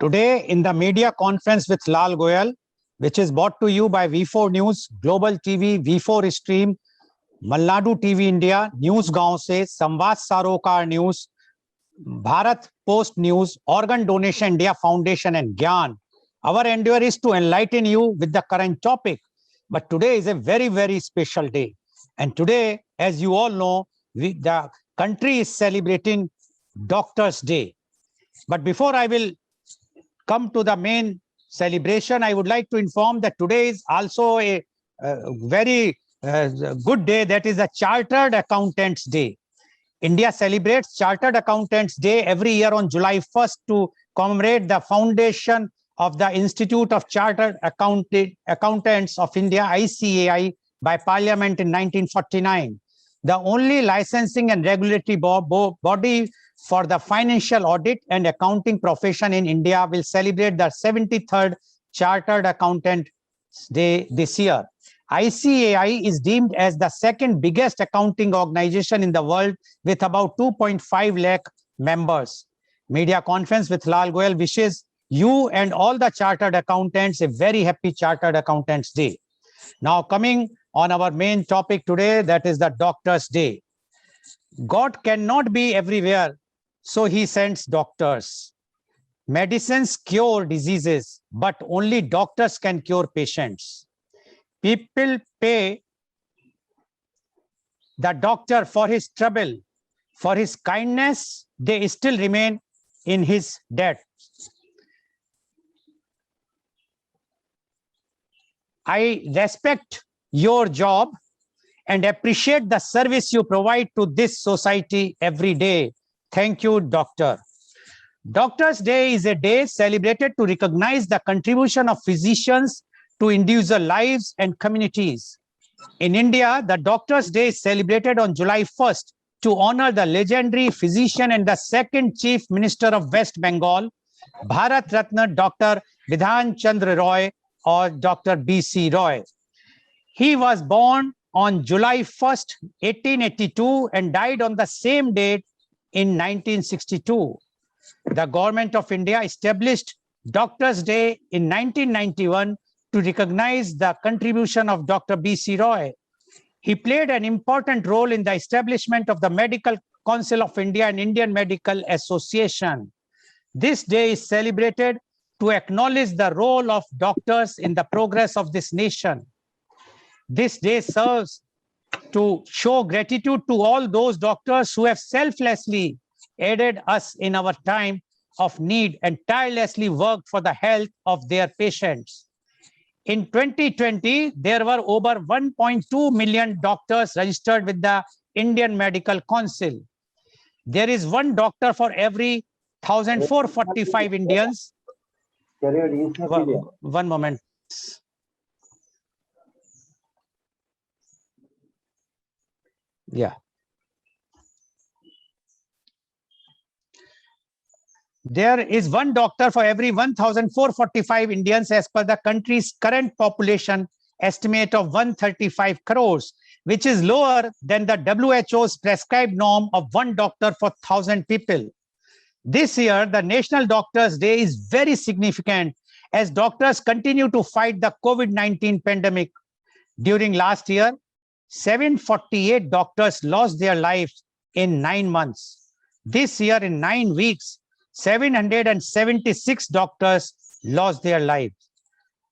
Today, in the media conference with Lal Goel, which is brought to you by V4 News, Global TV, V4 Stream, Malnadu TV India, News Gaon Se, Samvad Sarokar News, Bharat Post News, Organ Donation India Foundation, and Gyan. Our endeavor is to enlighten you with the current topic. But today is a very, very special day. And today, as you all know, the country is celebrating Doctors' Day. But before I will come to the main celebration, I would like to inform that today is also a very good day, that is a Chartered Accountants Day. India celebrates Chartered Accountants Day every year on July 1st to commemorate the foundation of the Institute of Chartered Accountants of India, ICAI, by Parliament in 1949. The only licensing and regulatory body for the financial audit and accounting profession in India will celebrate the 73rd Chartered Accountants Day this year. ICAI is deemed as the second biggest accounting organization in the world with about 2.5 lakh members. Media conference with Lal Goel wishes you and all the chartered accountants a very happy Chartered Accountants Day. Now coming on our main topic today, that is the Doctors' Day. God cannot be everywhere, so he sends doctors. Medicines cure diseases, but only doctors can cure patients. People pay the doctor for his trouble, for his kindness, they still remain in his debt. I respect your job and appreciate the service you provide to this society every day. Thank you, doctor. Doctors' Day is a day celebrated to recognize the contribution of physicians to individual lives and communities. In India, the Doctors' Day is celebrated on July 1st to honor the legendary physician and the second Chief Minister of West Bengal, Bharat Ratna Dr. Bidhan Chandra Roy, or Dr. B.C. Roy. He was born on July 1st, 1882 and died on the same date in 1962. The government of India established Doctors' Day in 1991 to recognize the contribution of Dr. B.C. Roy. He played an important role in the establishment of the Medical Council of India and Indian Medical Association. This day is celebrated to acknowledge the role of doctors in the progress of this nation. This day serves to show gratitude to all those doctors who have selflessly aided us in our time of need and tirelessly worked for the health of their patients. In 2020, there were over 1.2 million doctors registered with the Indian Medical Council. There is one doctor for every 1,445 Indians. One moment. Yeah. There is one doctor for every 1,445 Indians as per the country's current population estimate of 135 crores, which is lower than the WHO's prescribed norm of one doctor for 1,000 people. This year, the National Doctors' Day is very significant as doctors continue to fight the COVID-19 pandemic. During last year, 748 doctors lost their lives in 9 months. This year, in 9 weeks, 776 doctors lost their lives.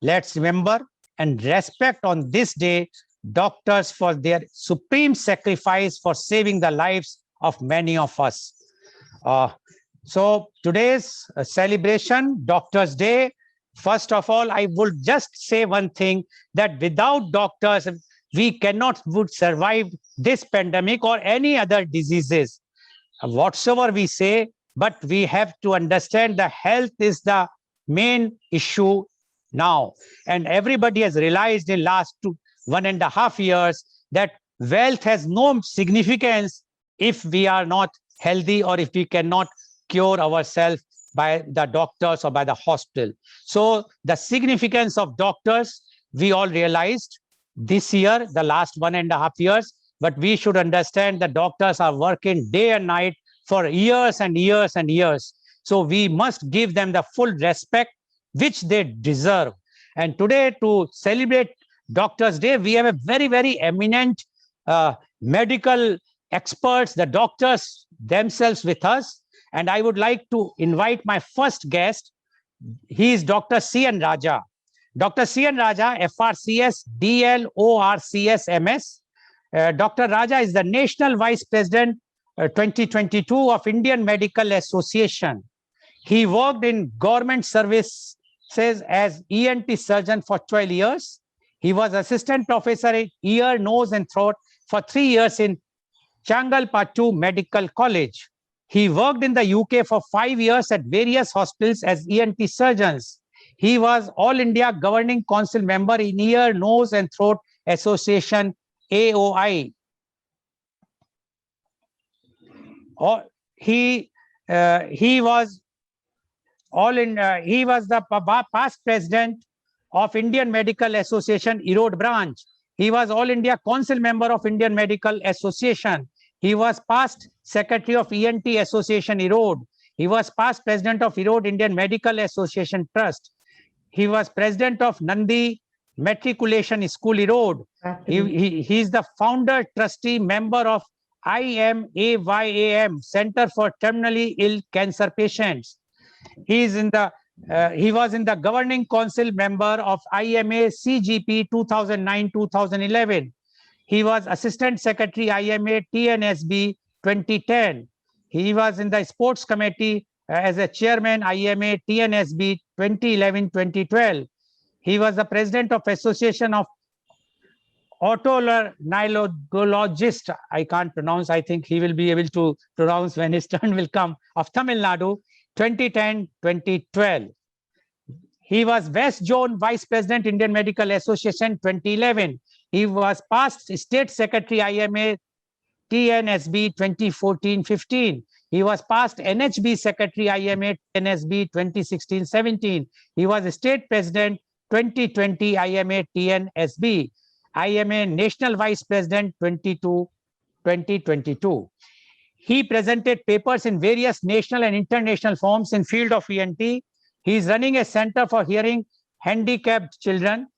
Let's remember and respect on this day doctors for their supreme sacrifice for saving the lives of many of us. So today's celebration, Doctors' Day, first of all, I would just say one thing, that without doctors, we cannot would survive this pandemic or any other diseases. Whatsoever we say, but we have to understand the health is the main issue now. And everybody has realized in last 1.5 years that wealth has no significance if we are not healthy or if we cannot cure ourselves by the doctors or by the hospital. So the significance of doctors, we all realized this year, the last 1.5 years, but we should understand that doctors are working day and night for years and years and years. So we must give them the full respect which they deserve. And today, to celebrate Doctors' Day, we have a very, very eminent medical experts, the doctors themselves with us. And I would like to invite my first guest. He is Dr. C.N. Raja. Dr. C.N. Raja, FRCS, DLORCS MS. Dr. Raja is the National Vice President 2022 of Indian Medical Association. He worked in government services as ENT surgeon for 12 years. He was assistant professor in ear, nose, and throat for 3 years in Changalpattu Medical College. He worked in the UK for 5 years at various hospitals as ENT surgeons. He was All India Governing Council member in Ear, Nose, and Throat Association, AOI. He was he was the past president of Indian Medical Association Erode branch. He was All India Council member of Indian Medical Association. He was past secretary of ENT Association Erode. He was past president of Erode Indian Medical Association Trust. He was president of Nandi Matriculation School Erode. He is the founder, trustee, member of IMAYAM, Center for Terminally Ill Cancer Patients. He was in the governing council member of IMA CGP 2009-2011. He was assistant secretary IMA TNSB 2010. He was in the sports committee as a chairman IMA TNSB 2011-2012. He was the president of Association of Otolaryngologists. I can't pronounce. I think he will be able to pronounce when his turn will come, of Tamil Nadu, 2010-2012. He was West Zone Vice President, Indian Medical Association, 2011. He was past State Secretary, IMA TNSB 2014-15. He was past NHB Secretary, IMA TNSB 2016-17. He was State President, 2020, IMA TNSB. IMA National Vice President, 2022. He presented papers in various national and international forums in field of ENT. He is running a center for hearing handicapped children.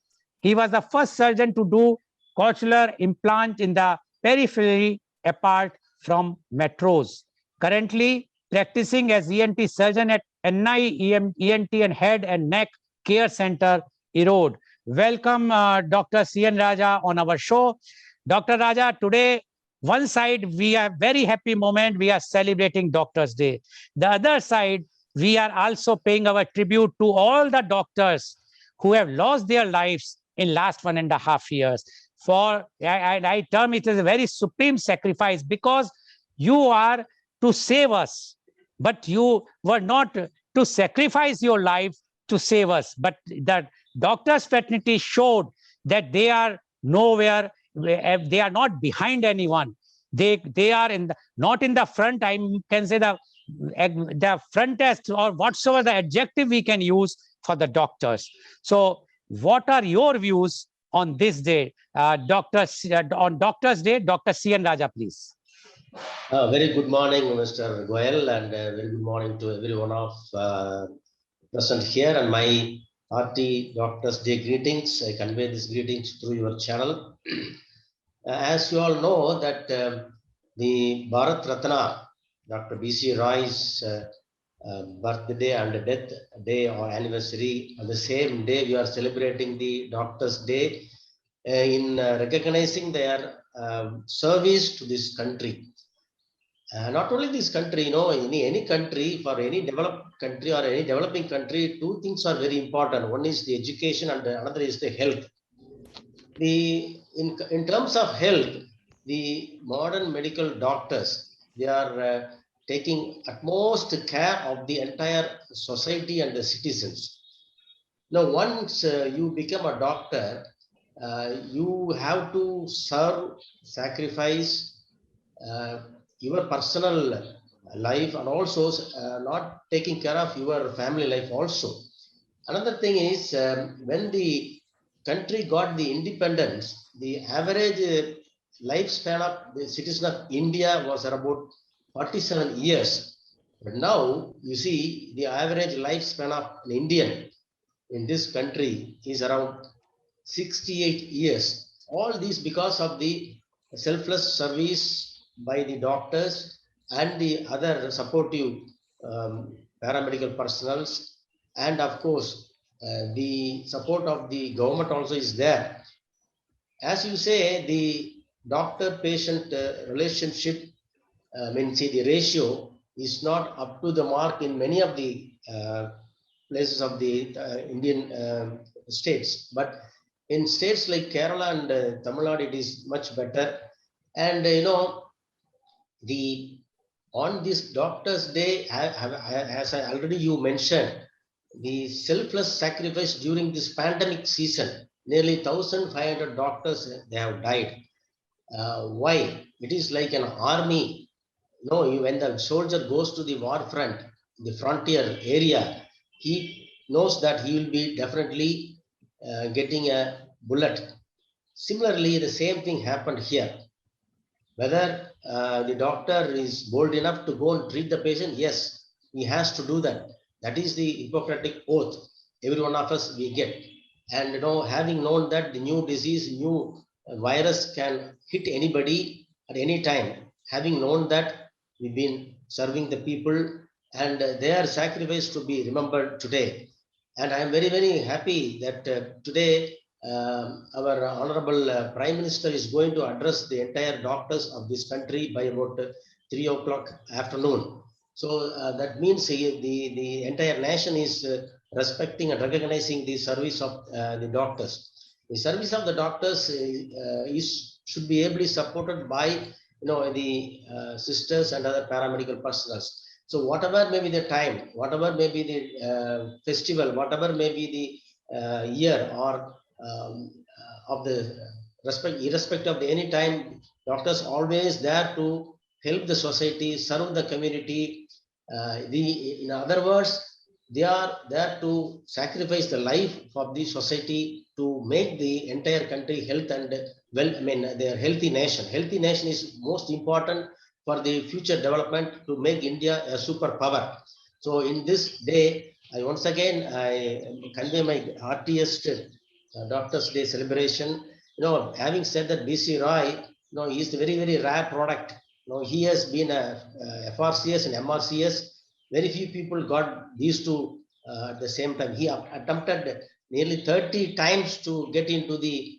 He was the first surgeon to do cochlear implant in the periphery apart from metros. Currently practicing as ENT surgeon at NI ENT and Head and Neck Care Center, Erode. Welcome, Dr. C.N. Raja on our show. Dr. Raja, today, one side, we are very happy moment. We are celebrating Doctors' Day. The other side, we are also paying our tribute to all the doctors who have lost their lives in last 1.5 years. For I term it as a very supreme sacrifice, because you are to save us, but you were not to sacrifice your life to save us. But the doctors' fraternity showed that they are nowhere. They are not behind anyone. They are not in the front. I can say the frontest, or whatsoever the adjective we can use for the doctors. So what are your views on this day, on Doctors' Day? Dr. C.N. Raja, please. Very good morning, Mr. Goel, and very good morning to everyone of present here, and my hearty Doctors' Day greetings. I convey these greetings through your channel. As you all know that the Bharat Ratna, Dr. B.C. Roy's birthday and death day or anniversary, on the same day we are celebrating the Doctors' Day in recognizing their service to this country. Not only this country, any country, for any developed country or any developing country, two things are very important. One is the education and another is the health. In terms of health, the modern medical doctors, they are taking utmost care of the entire society and the citizens. Now, once you become a doctor, you have to serve, sacrifice your personal life, and also not taking care of your family life also. Another thing is, when the country got the independence, the average lifespan of the citizen of India was about 47 years. But now you see the average lifespan of an Indian in this country is around 68 years. All this because of the selfless service by the doctors and the other supportive paramedical personals, and of course the support of the government also is there. As you say, the doctor-patient relationship, see the ratio is not up to the mark in many of the places of the Indian states, but in states like Kerala and Tamil Nadu, it is much better. And the on this Doctors' Day, as I already you mentioned, the selfless sacrifice during this pandemic season, nearly 1,500 doctors they have died. Why? It is like an army. No, when the soldier goes to the war front, the frontier area, he knows that he will be definitely getting a bullet. Similarly, the same thing happened here. Whether the doctor is bold enough to go and treat the patient, yes, he has to do that. That is the Hippocratic oath. Every one of us we get, and having known that the new disease, new virus can hit anybody at any time. Having known that, we've been serving the people, and their sacrifice to be remembered today. And I am very, very happy that today our Honorable Prime Minister is going to address the entire doctors of this country by about 3 o'clock afternoon. So that means the entire nation is respecting and recognizing the service of the doctors. The service of the doctors should be ably supported by the sisters and other paramedical personnel. So whatever may be the time, whatever may be the festival, whatever may be the year or of the irrespective of any time, doctors always there to help the society, serve the community. In other words, they are there to sacrifice the life of the society to make the entire country health and their healthy nation. Healthy nation is most important for the future development to make India a superpower. So in this day, I once again convey my heartiest Doctors' Day celebration. Having said that, BC Roy, he is a very, very rare product. He has been a FRCS and MRCS. Very few people got these two at the same time. He attempted nearly 30 times to get into the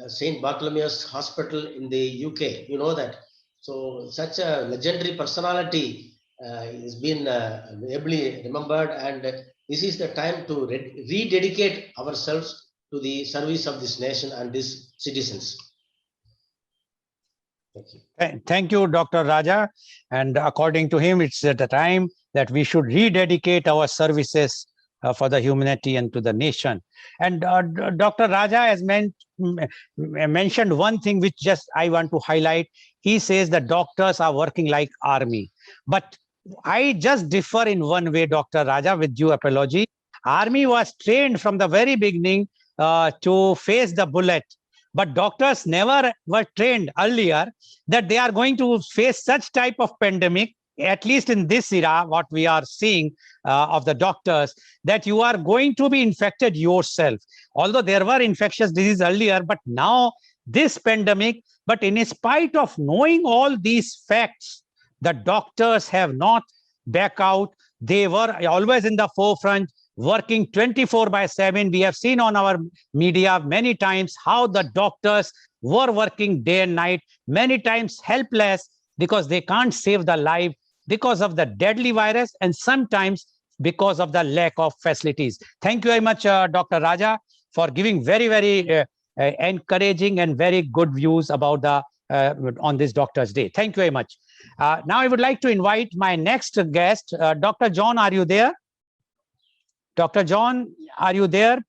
St. Bartholomew's Hospital in the UK. You know that. So such a legendary personality has been ably remembered, and this is the time to rededicate ourselves to the service of this nation and these citizens. Thank you. Thank you, Dr. Raja. And according to him, it's at the time that we should rededicate our services for the humanity and to the nation. And Dr. Raja has mentioned one thing which just I want to highlight. He says that doctors are working like army. But I just differ in one way, Dr. Raja, with due apology. Army was trained from the very beginning to face the bullet. But doctors never were trained earlier that they are going to face such type of pandemic, at least in this era, what we are seeing of the doctors, that you are going to be infected yourself. Although there were infectious disease earlier, but now this pandemic, but in spite of knowing all these facts, the doctors have not back out. They were always in the forefront, working 24/7. We have seen on our media many times how the doctors were working day and night, many times helpless because they can't save the life because of the deadly virus and sometimes because of the lack of facilities. Thank you very much, Dr. Raja, for giving very, very encouraging and very good views about the on this Doctor's Day. Thank you very much. Now I would like to invite my next guest. Dr. John, are you there? Dr. John, are you there?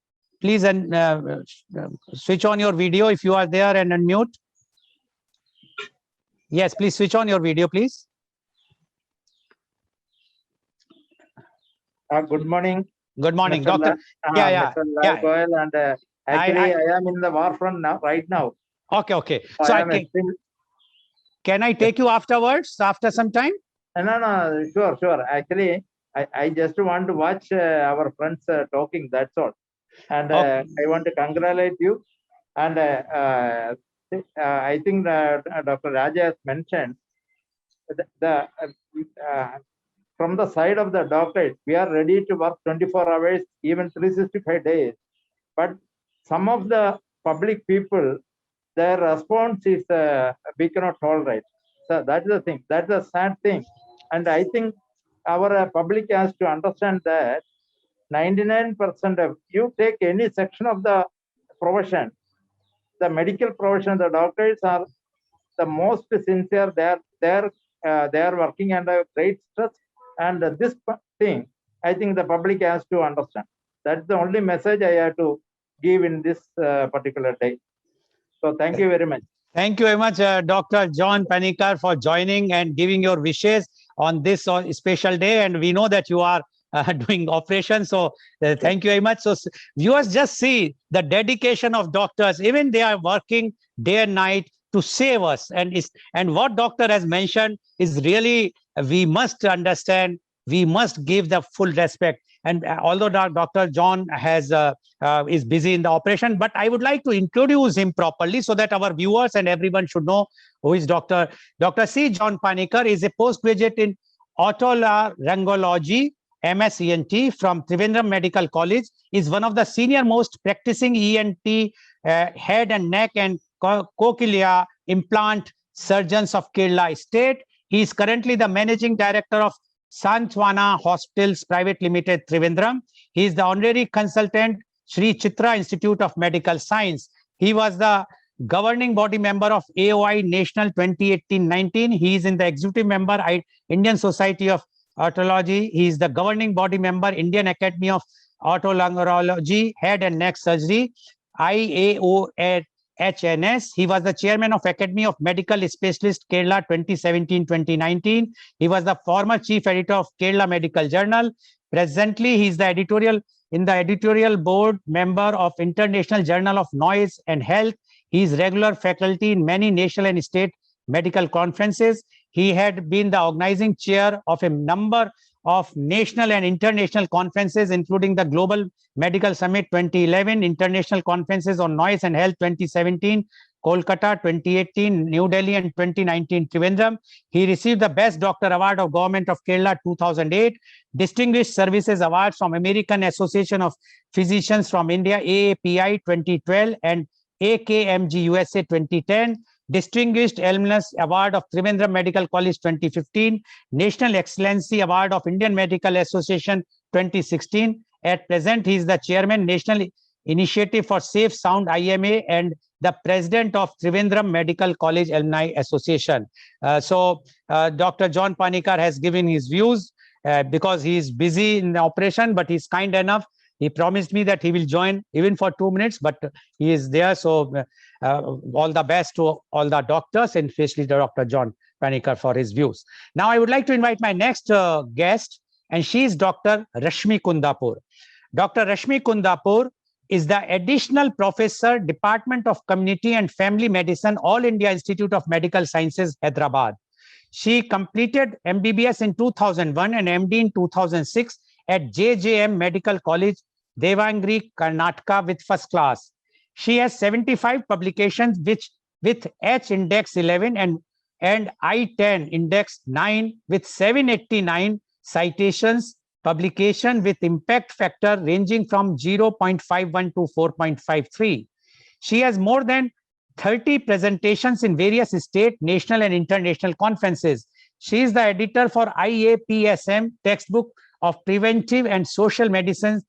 Please switch on your video if you are there and unmute. Yes, please switch on your video, please. Good morning. Good morning, Doctor. Mr. Goel, and actually, I am in the war front now, right now. Okay. So can I take you afterwards, after some time? No, sure. Actually, I just want to watch our friends talking. That's all. And Okay. I want to congratulate you. And I think that Dr. Raja has mentioned the from the side of the doctors, we are ready to work 24 hours, even 365 days. But some of the public people, their response is we cannot tolerate. So that's the thing. That's the sad thing. And I think our public has to understand that 99% of you take any section of the profession, the medical profession, the doctors are the most sincere. They are working under great stress, and this thing I think the public has to understand. That's the only message I have to give in this particular day. So thank you very much. Thank you very much, Dr. John Panikar, for joining and giving your wishes on this special day. And we know that you are doing operations. So thank you very much. So viewers, just see the dedication of doctors. Even they are working day and night to save us. And what doctor has mentioned is really, we must understand, we must give the full respect. And although Dr. John has is busy in the operation, but I would like to introduce him properly so that our viewers and everyone should know who is Dr. C. John Panikar is a postgraduate in otolaryngology, MSENT from Trivandrum Medical College, is one of the senior most practicing ENT head and neck and cochlea implant surgeons of Kerala State. He is currently the managing director of Santwana Hospitals Private Limited, Trivandrum. He is the honorary consultant, Sri Chitra Institute of Medical Science. He was the governing body member of AOI National 2018-19. He is in the executive member, Indian Society of Otology. He is the governing body member, Indian Academy of Otolaryngology, Head and Neck Surgery, IAOHNS. He was the chairman of Academy of Medical Specialists, Kerala 2017-2019. He was the former chief editor of Kerala Medical Journal. Presently, he is the editorial board member of International Journal of Noise and Health. He is regular faculty in many national and state medical conferences. He had been the organizing chair of a number of national and international conferences, including the Global Medical Summit 2011, International Conferences on Noise and Health 2017, Kolkata 2018, New Delhi, and 2019 Trivandrum. He received the Best Doctor Award of Government of Kerala 2008, Distinguished Services Award from American Association of Physicians from India, AAPI 2012, and AKMG USA 2010, Distinguished Alumnus Award of Trivandrum Medical College 2015, National Excellency Award of Indian Medical Association 2016. At present, he is the chairman, National Initiative for Safe Sound IMA, and the president of Trivandrum Medical College Alumni Association. Dr. John Panikar has given his views because he is busy in the operation, but he's kind enough. He promised me that he will join even for 2 minutes, but he is there. So all the best to all the doctors, and especially Dr. John Panikar for his views. Now, I would like to invite my next guest, and she is Dr. Rashmi Kundapur. Dr. Rashmi Kundapur is the additional professor, Department of Community and Family Medicine, All India Institute of Medical Sciences, Hyderabad. She completed MBBS in 2001 and MD in 2006 at JJM Medical College, Devangri, Karnataka, with first class. She has 75 publications with H index 11 and I-10 index 9 with 789 citations, publication with impact factor ranging from 0.51 to 4.53. She has more than 30 presentations in various state, national, and international conferences. She is the editor for IAPSM textbook of preventive and social medicine,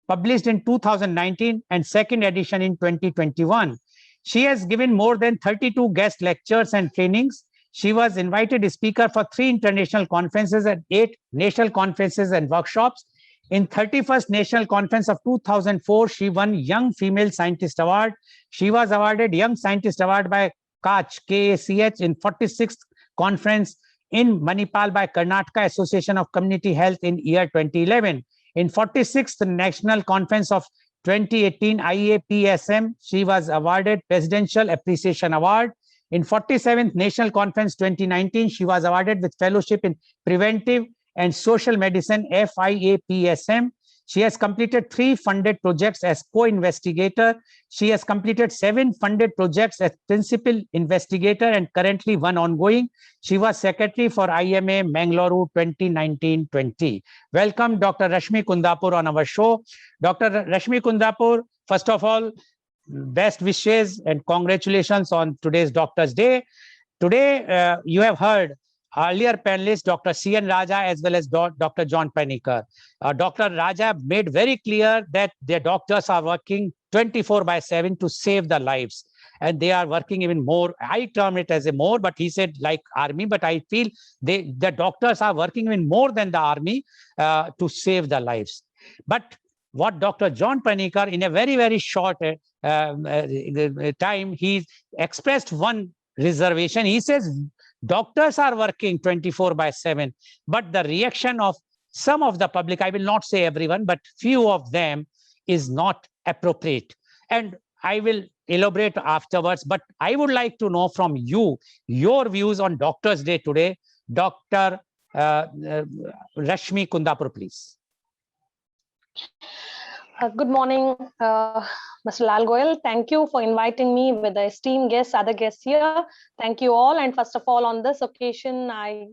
published in 2019 and second edition in 2021. She has given more than 32 guest lectures and trainings. She was invited speaker for 3 international conferences and 8 national conferences and workshops. In 31st National Conference of 2004, she won Young Female Scientist Award. She was awarded Young Scientist Award by KACH in 46th Conference in Manipal by Karnataka Association of Community Health in year 2011. In 46th National Conference of 2018 IAPSM, she was awarded Presidential Appreciation Award. In 47th National Conference 2019, she was awarded with Fellowship in Preventive and Social Medicine, FIAPSM. She has completed 3 funded projects as co-investigator. She has completed 7 funded projects as principal investigator and currently 1 ongoing. She was secretary for IMA Mangalore 2019-20. Welcome, Dr. Rashmi Kundapur on our show. Dr. Rashmi Kundapur, first of all, best wishes and congratulations on today's Doctor's Day. Today, you have heard earlier panelists, Dr. C.N. Raja as well as Dr. John Panikkar. Dr. Raja made very clear that their doctors are working 24/7 to save the lives. And they are working even more. I term it as a more, but he said like army, but I feel the doctors are working even more than the army to save the lives. But what Dr. John Panikkar, in a very, very short time, he expressed one reservation. He says, doctors are working 24/7, but the reaction of some of the public, I will not say everyone, but few of them is not appropriate. And I will elaborate afterwards, but I would like to know from you, your views on Doctor's Day today. Dr. Rashmi Kundapur, please. Good morning, Mr. Lal Goel. Thank you for inviting me with the esteemed guests, other guests here. Thank you all. And first of all, on this occasion, I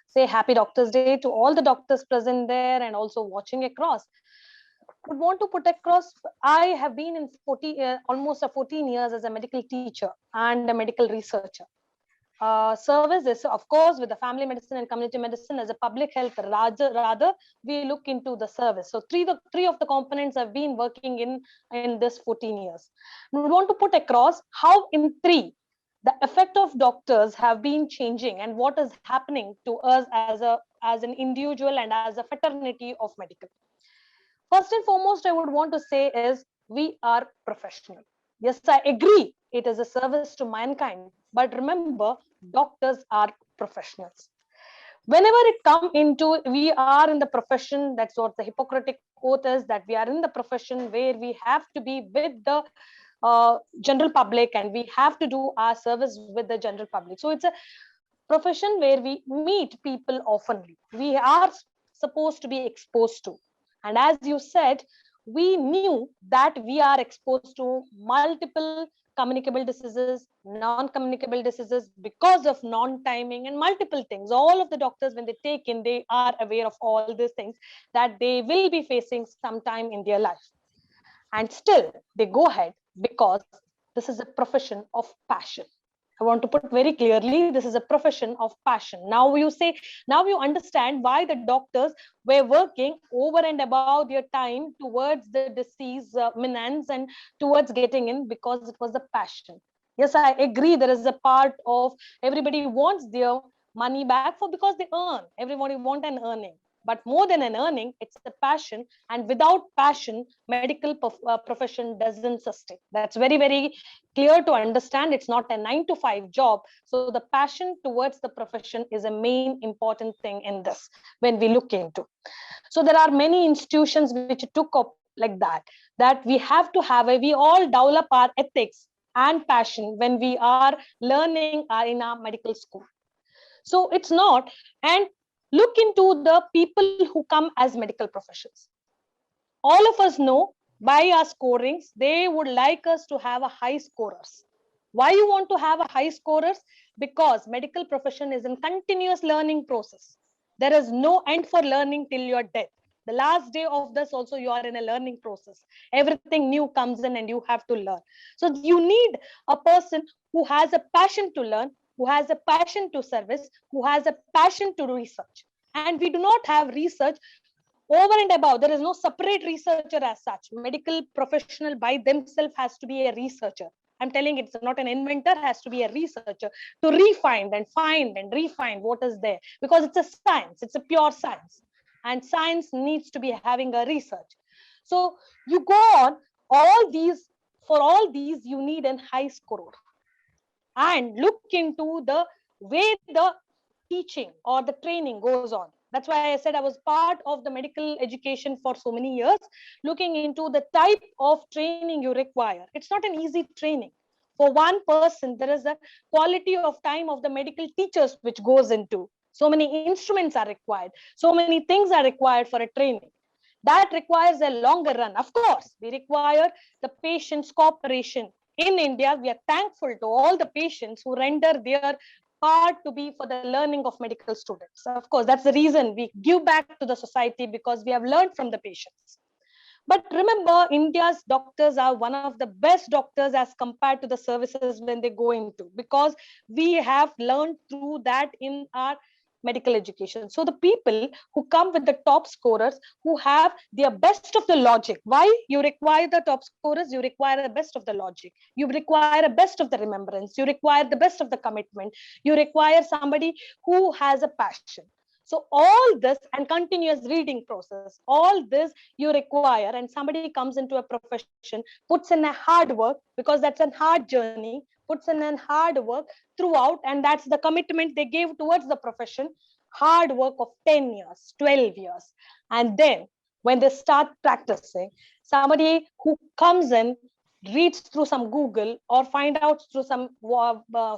say Happy Doctor's Day to all the doctors present there and also watching across. Would want to put across, I have been in almost 14 years as a medical teacher and a medical researcher. Service is, of course, with the family medicine and community medicine as a public health, rather we look into the service. So three of the components have been working in this 14 years. We want to put across how in 3 the effect of doctors have been changing and what is happening to us as an individual and as a fraternity of medical. First and foremost, I would want to say is we are professional. Yes, I agree. It is a service to mankind. But remember, doctors are professionals. Whenever it comes into, we are in the profession, that's what the Hippocratic oath is, that we are in the profession where we have to be with the general public and we have to do our service with the general public. So it's a profession where we meet people oftenly. We are supposed to be exposed to. And as you said, we knew that we are exposed to multiple communicable diseases, non-communicable diseases because of non-timing and multiple things. All of the doctors, when they take in, they are aware of all these things that they will be facing sometime in their life. And still, they go ahead because this is a profession of passion. I want to put very clearly, this is a profession of passion. Now you understand why the doctors were working over and above their time towards the disease menace and towards getting in, because it was a passion. Yes, I agree. There is a part of everybody wants their money back because they earn. Everybody wants an earning. But more than an earning, it's a passion. And without passion, medical profession doesn't sustain. That's very, very clear to understand. It's not a 9-to-5 job. So the passion towards the profession is a main important thing in this when we look into. So there are many institutions which took up like that we have to have we all develop our ethics and passion when we are learning in our medical school. So it's not, and look into the people who come as medical professionals. All of us know by our scorings, they would like us to have a high scorers. Why you want to have a high scorers? Because medical profession is in continuous learning process. There is no end for learning till your death. The last day of this also you are in a learning process. Everything new comes in and you have to learn. So you need a person who has a passion to learn, who has a passion to service, who has a passion to research. And we do not have research over and above. There is no separate researcher as such. Medical professional by themselves has to be a researcher. I'm telling it's not an inventor, has to be a researcher to refine and find and refine what is there, because it's a science, it's a pure science, and science needs to be having a research. So you go on, for all these you need a high score. And look into the way the teaching or the training goes on. That's why I said I was part of the medical education for so many years, looking into the type of training you require. It's not an easy training. For one person, there is a quality of time of the medical teachers which goes into. So many instruments are required. So many things are required for a training. That requires a longer run. Of course, we require the patient's cooperation. In India, we are thankful to all the patients who render their part to be for the learning of medical students. Of course, that's the reason we give back to the society, because we have learned from the patients. But remember, India's doctors are one of the best doctors as compared to the services when they go into, because we have learned through that in our medical education. So the people who come with the top scorers, who have their best of the logic. Why you require the top scorers? You require the best of the logic. You require a best of the remembrance. You require the best of the commitment. You require somebody who has a passion. So all this and continuous reading process, all this you require, and somebody comes into a profession, puts in a hard work, because that's a hard journey, puts in a hard work throughout, and that's the commitment they gave towards the profession. Hard work of 10 years, 12 years. And then when they start practicing, somebody who comes in, reads through some Google or find out through some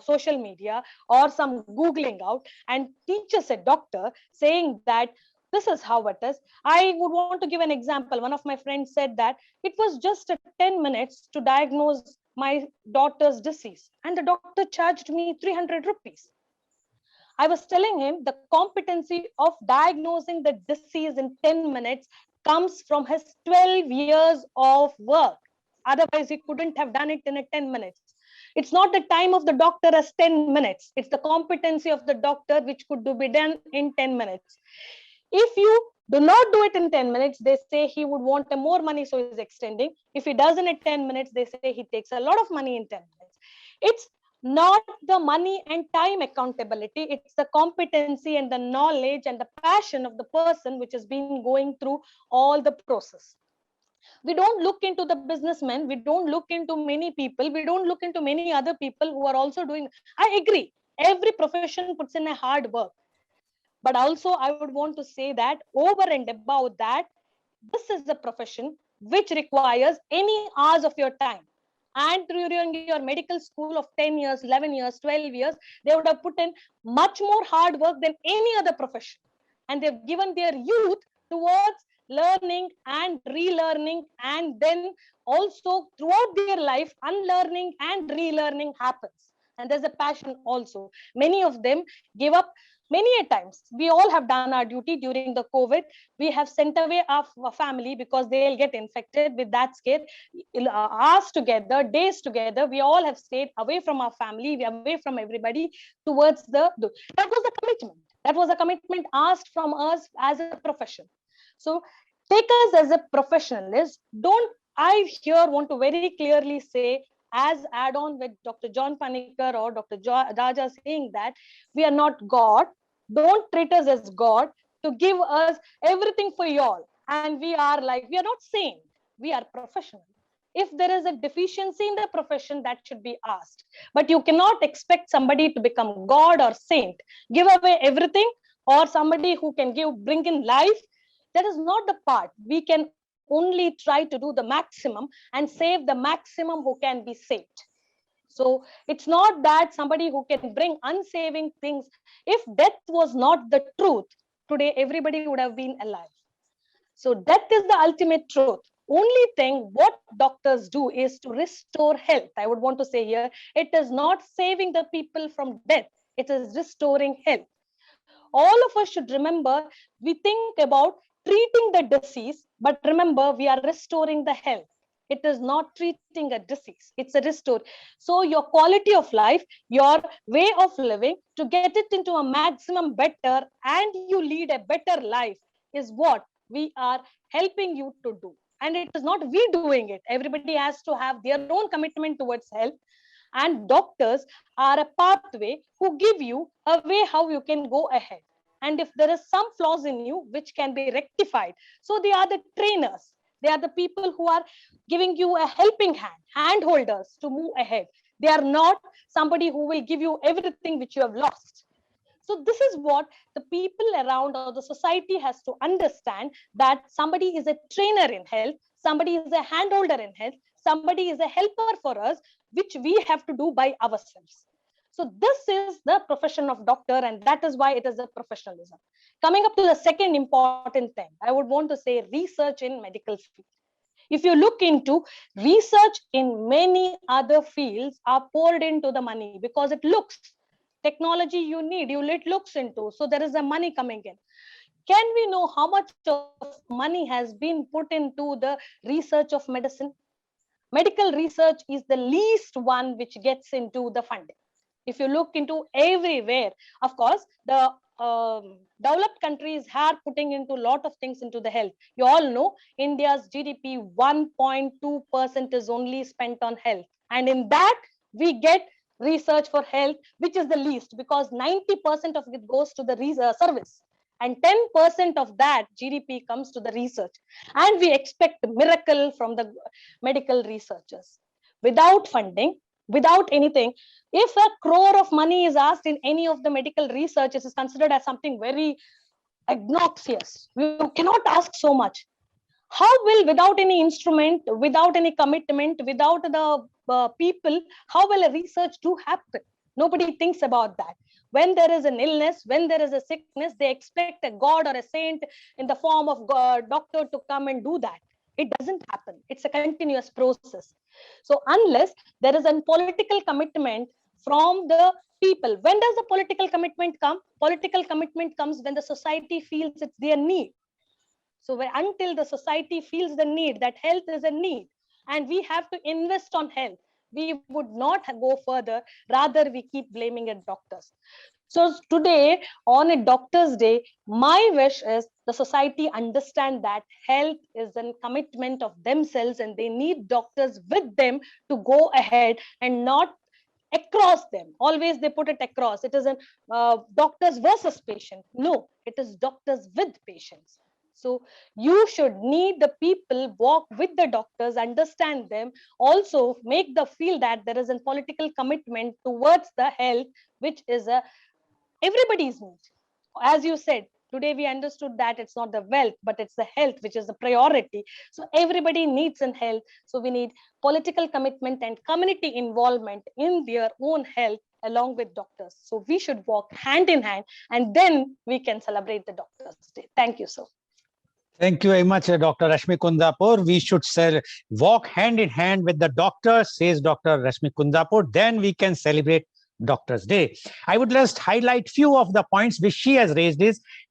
social media or some Googling out, and teaches a doctor saying that this is how it is. I would want to give an example. One of my friends said that it was just 10 minutes to diagnose my daughter's disease, and the doctor charged me 300 rupees. I was telling him the competency of diagnosing the disease in 10 minutes comes from his 12 years of work. Otherwise, he couldn't have done it in a 10 minutes. It's not the time of the doctor as 10 minutes. It's the competency of the doctor which could be done in 10 minutes. If you do not do it in 10 minutes, they say he would want more money, so he's extending. If he does it in 10 minutes, they say he takes a lot of money in 10 minutes. It's not the money and time accountability, it's the competency and the knowledge and the passion of the person which has been going through all the process. We don't look into the businessmen, we don't look into many people, we don't look into many other people who are also doing. I agree, every profession puts in a hard work, but also I would want to say that over and above that, this is the profession which requires any hours of your time. And during your medical school of 10 years, 11 years, 12 years, they would have put in much more hard work than any other profession. And they've given their youth towards learning and relearning, and then also throughout their life, unlearning and relearning happens. And there's a passion also. Many of them give up many a times. We all have done our duty during the COVID. We have sent away our family because they'll get infected with that scare. Hours together, days together, we all have stayed away from our family, away from everybody towards that was the commitment. That was a commitment asked from us as a profession. So take us as a professionalist. Don't I here want to very clearly say, as add on with Dr. John Panikkar or Dr. Raja saying that we are not God. Don't treat us as God to give us everything for y'all. And we are not saint. We are professional. If there is a deficiency in the profession, that should be asked. But you cannot expect somebody to become God or saint, give away everything, or somebody who can bring in life. That is not the part. We can only try to do the maximum and save the maximum who can be saved. So it's not that somebody who can bring unsaving things. If death was not the truth, today everybody would have been alive. So death is the ultimate truth. Only thing what doctors do is to restore health. I would want to say here, it is not saving the people from death. It is restoring health. All of us should remember, we think about treating the disease, but remember, we are restoring the health. It is not treating a disease, it's a restore. So your quality of life, your way of living, to get it into a maximum better and you lead a better life is what we are helping you to do. And it is not we doing it. Everybody has to have their own commitment towards health. And doctors are a pathway who give you a way how you can go ahead. And if there is some flaws in you which can be rectified, so they are the trainers. They are the people who are giving you a helping hand holders to move ahead. They are not somebody who will give you everything which you have lost. So this is what the people around or the society has to understand, that somebody is a trainer in health, somebody is a handholder in health, somebody is a helper for us, which we have to do by ourselves. So this is the profession of doctor, and that is why it is a professionalism. Coming up to the second important thing, I would want to say research in medical field. If you look into research in many other fields are poured into the money because it looks technology you need, it looks into, so there is a money coming in. Can we know how much of money has been put into the research of medicine? Medical research is the least one which gets into the funding. If you look into everywhere, of course, the developed countries are putting into a lot of things into the health. You all know India's GDP 1.2% is only spent on health. And in that, we get research for health, which is the least because 90% of it goes to the service. And 10% of that GDP comes to the research. And we expect a miracle from the medical researchers. Without funding, without anything, if 1 crore of money is asked in any of the medical research, it is considered as something very obnoxious. You cannot ask so much. How will, without any instrument, without any commitment, without the people, how will a research do happen? Nobody thinks about that. When there is an illness, when there is a sickness, they expect a god or a saint in the form of God, doctor to come and do that. It doesn't happen. It's a continuous process. So unless there is a political commitment from the people, when does the political commitment come? Political commitment comes when the society feels it's their need. So until the society feels the need, that health is a need, and we have to invest on health, we would not go further. Rather, we keep blaming at doctors. So today, on a Doctor's Day, my wish is the society understand that health is a commitment of themselves and they need doctors with them to go ahead and not across them. Always they put it across. It isn't doctors versus patient. No, it is doctors with patients. So you should need the people walk with the doctors, understand them, also make the feel that there is a political commitment towards the health, which is everybody's need. As you said, today we understood that it's not the wealth, but it's the health, which is the priority. So everybody needs in health. So we need political commitment and community involvement in their own health along with doctors. So we should walk hand in hand, and then we can celebrate the Doctor's Day. Thank you, sir. Thank you very much, Dr. Rashmi Kundapur. We should walk hand in hand with the doctor, says Dr. Rashmi Kundapur. Then we can celebrate Doctor's Day. I would just highlight few of the points which she has raised.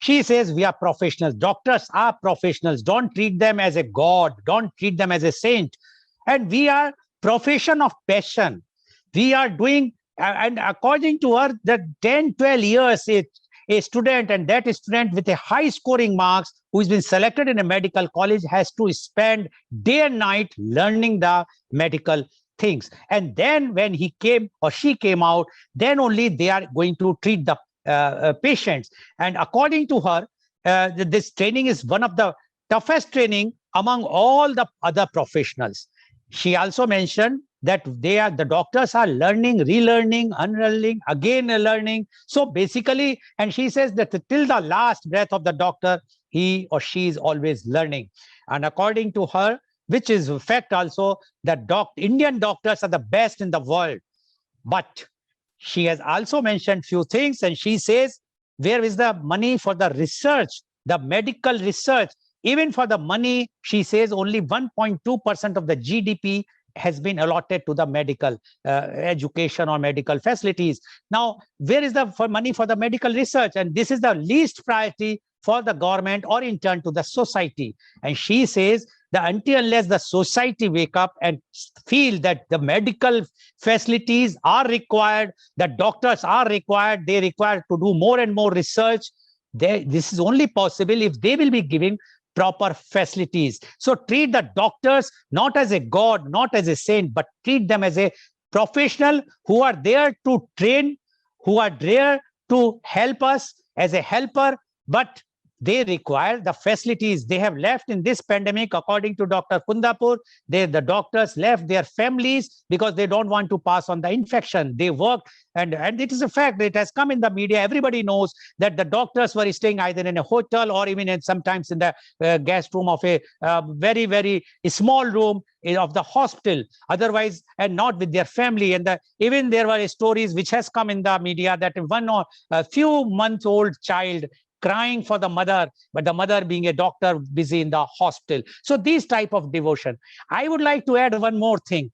She says we are professionals. Doctors are professionals. Don't treat them as a god. Don't treat them as a saint. And we are profession of passion. We are doing, and according to her, that 10, 12 years, a student, and that student with a high scoring marks who has been selected in a medical college has to spend day and night learning the medical things. And then when he came or she came out, then only they are going to treat the patients. And according to her, this training is one of the toughest training among all the other professionals. She also mentioned that the doctors are learning, relearning, unlearning, again learning. So basically, and she says that till the last breath of the doctor, he or she is always learning. And according to her, which is a fact also, that Indian doctors are the best in the world. But she has also mentioned few things, and she says, where is the money for the research, the medical research? Even for the money, she says only 1.2% of the GDP has been allotted to the medical education or medical facilities. Now, where is the money for the medical research? And this is the least priority for the government or in turn to the society. And she says that until unless the society wake up and feel that the medical facilities are required, that doctors are required, they require to do more and more research, this is only possible if they will be giving proper facilities. So treat the doctors not as a god, not as a saint, but treat them as a professional who are there to train, who are there to help us as a helper, but they require the facilities. They have left in this pandemic, according to Dr. Kundapur, the doctors left their families because they don't want to pass on the infection. They worked, and it is a fact, it has come in the media. Everybody knows that the doctors were staying either in a hotel or even sometimes in the guest room of a very, very small room of the hospital, otherwise, and not with their family. And even there were stories which has come in the media that one or a few months old child crying for the mother, but the mother being a doctor busy in the hospital. So these type of devotion. I would like to add one more thing.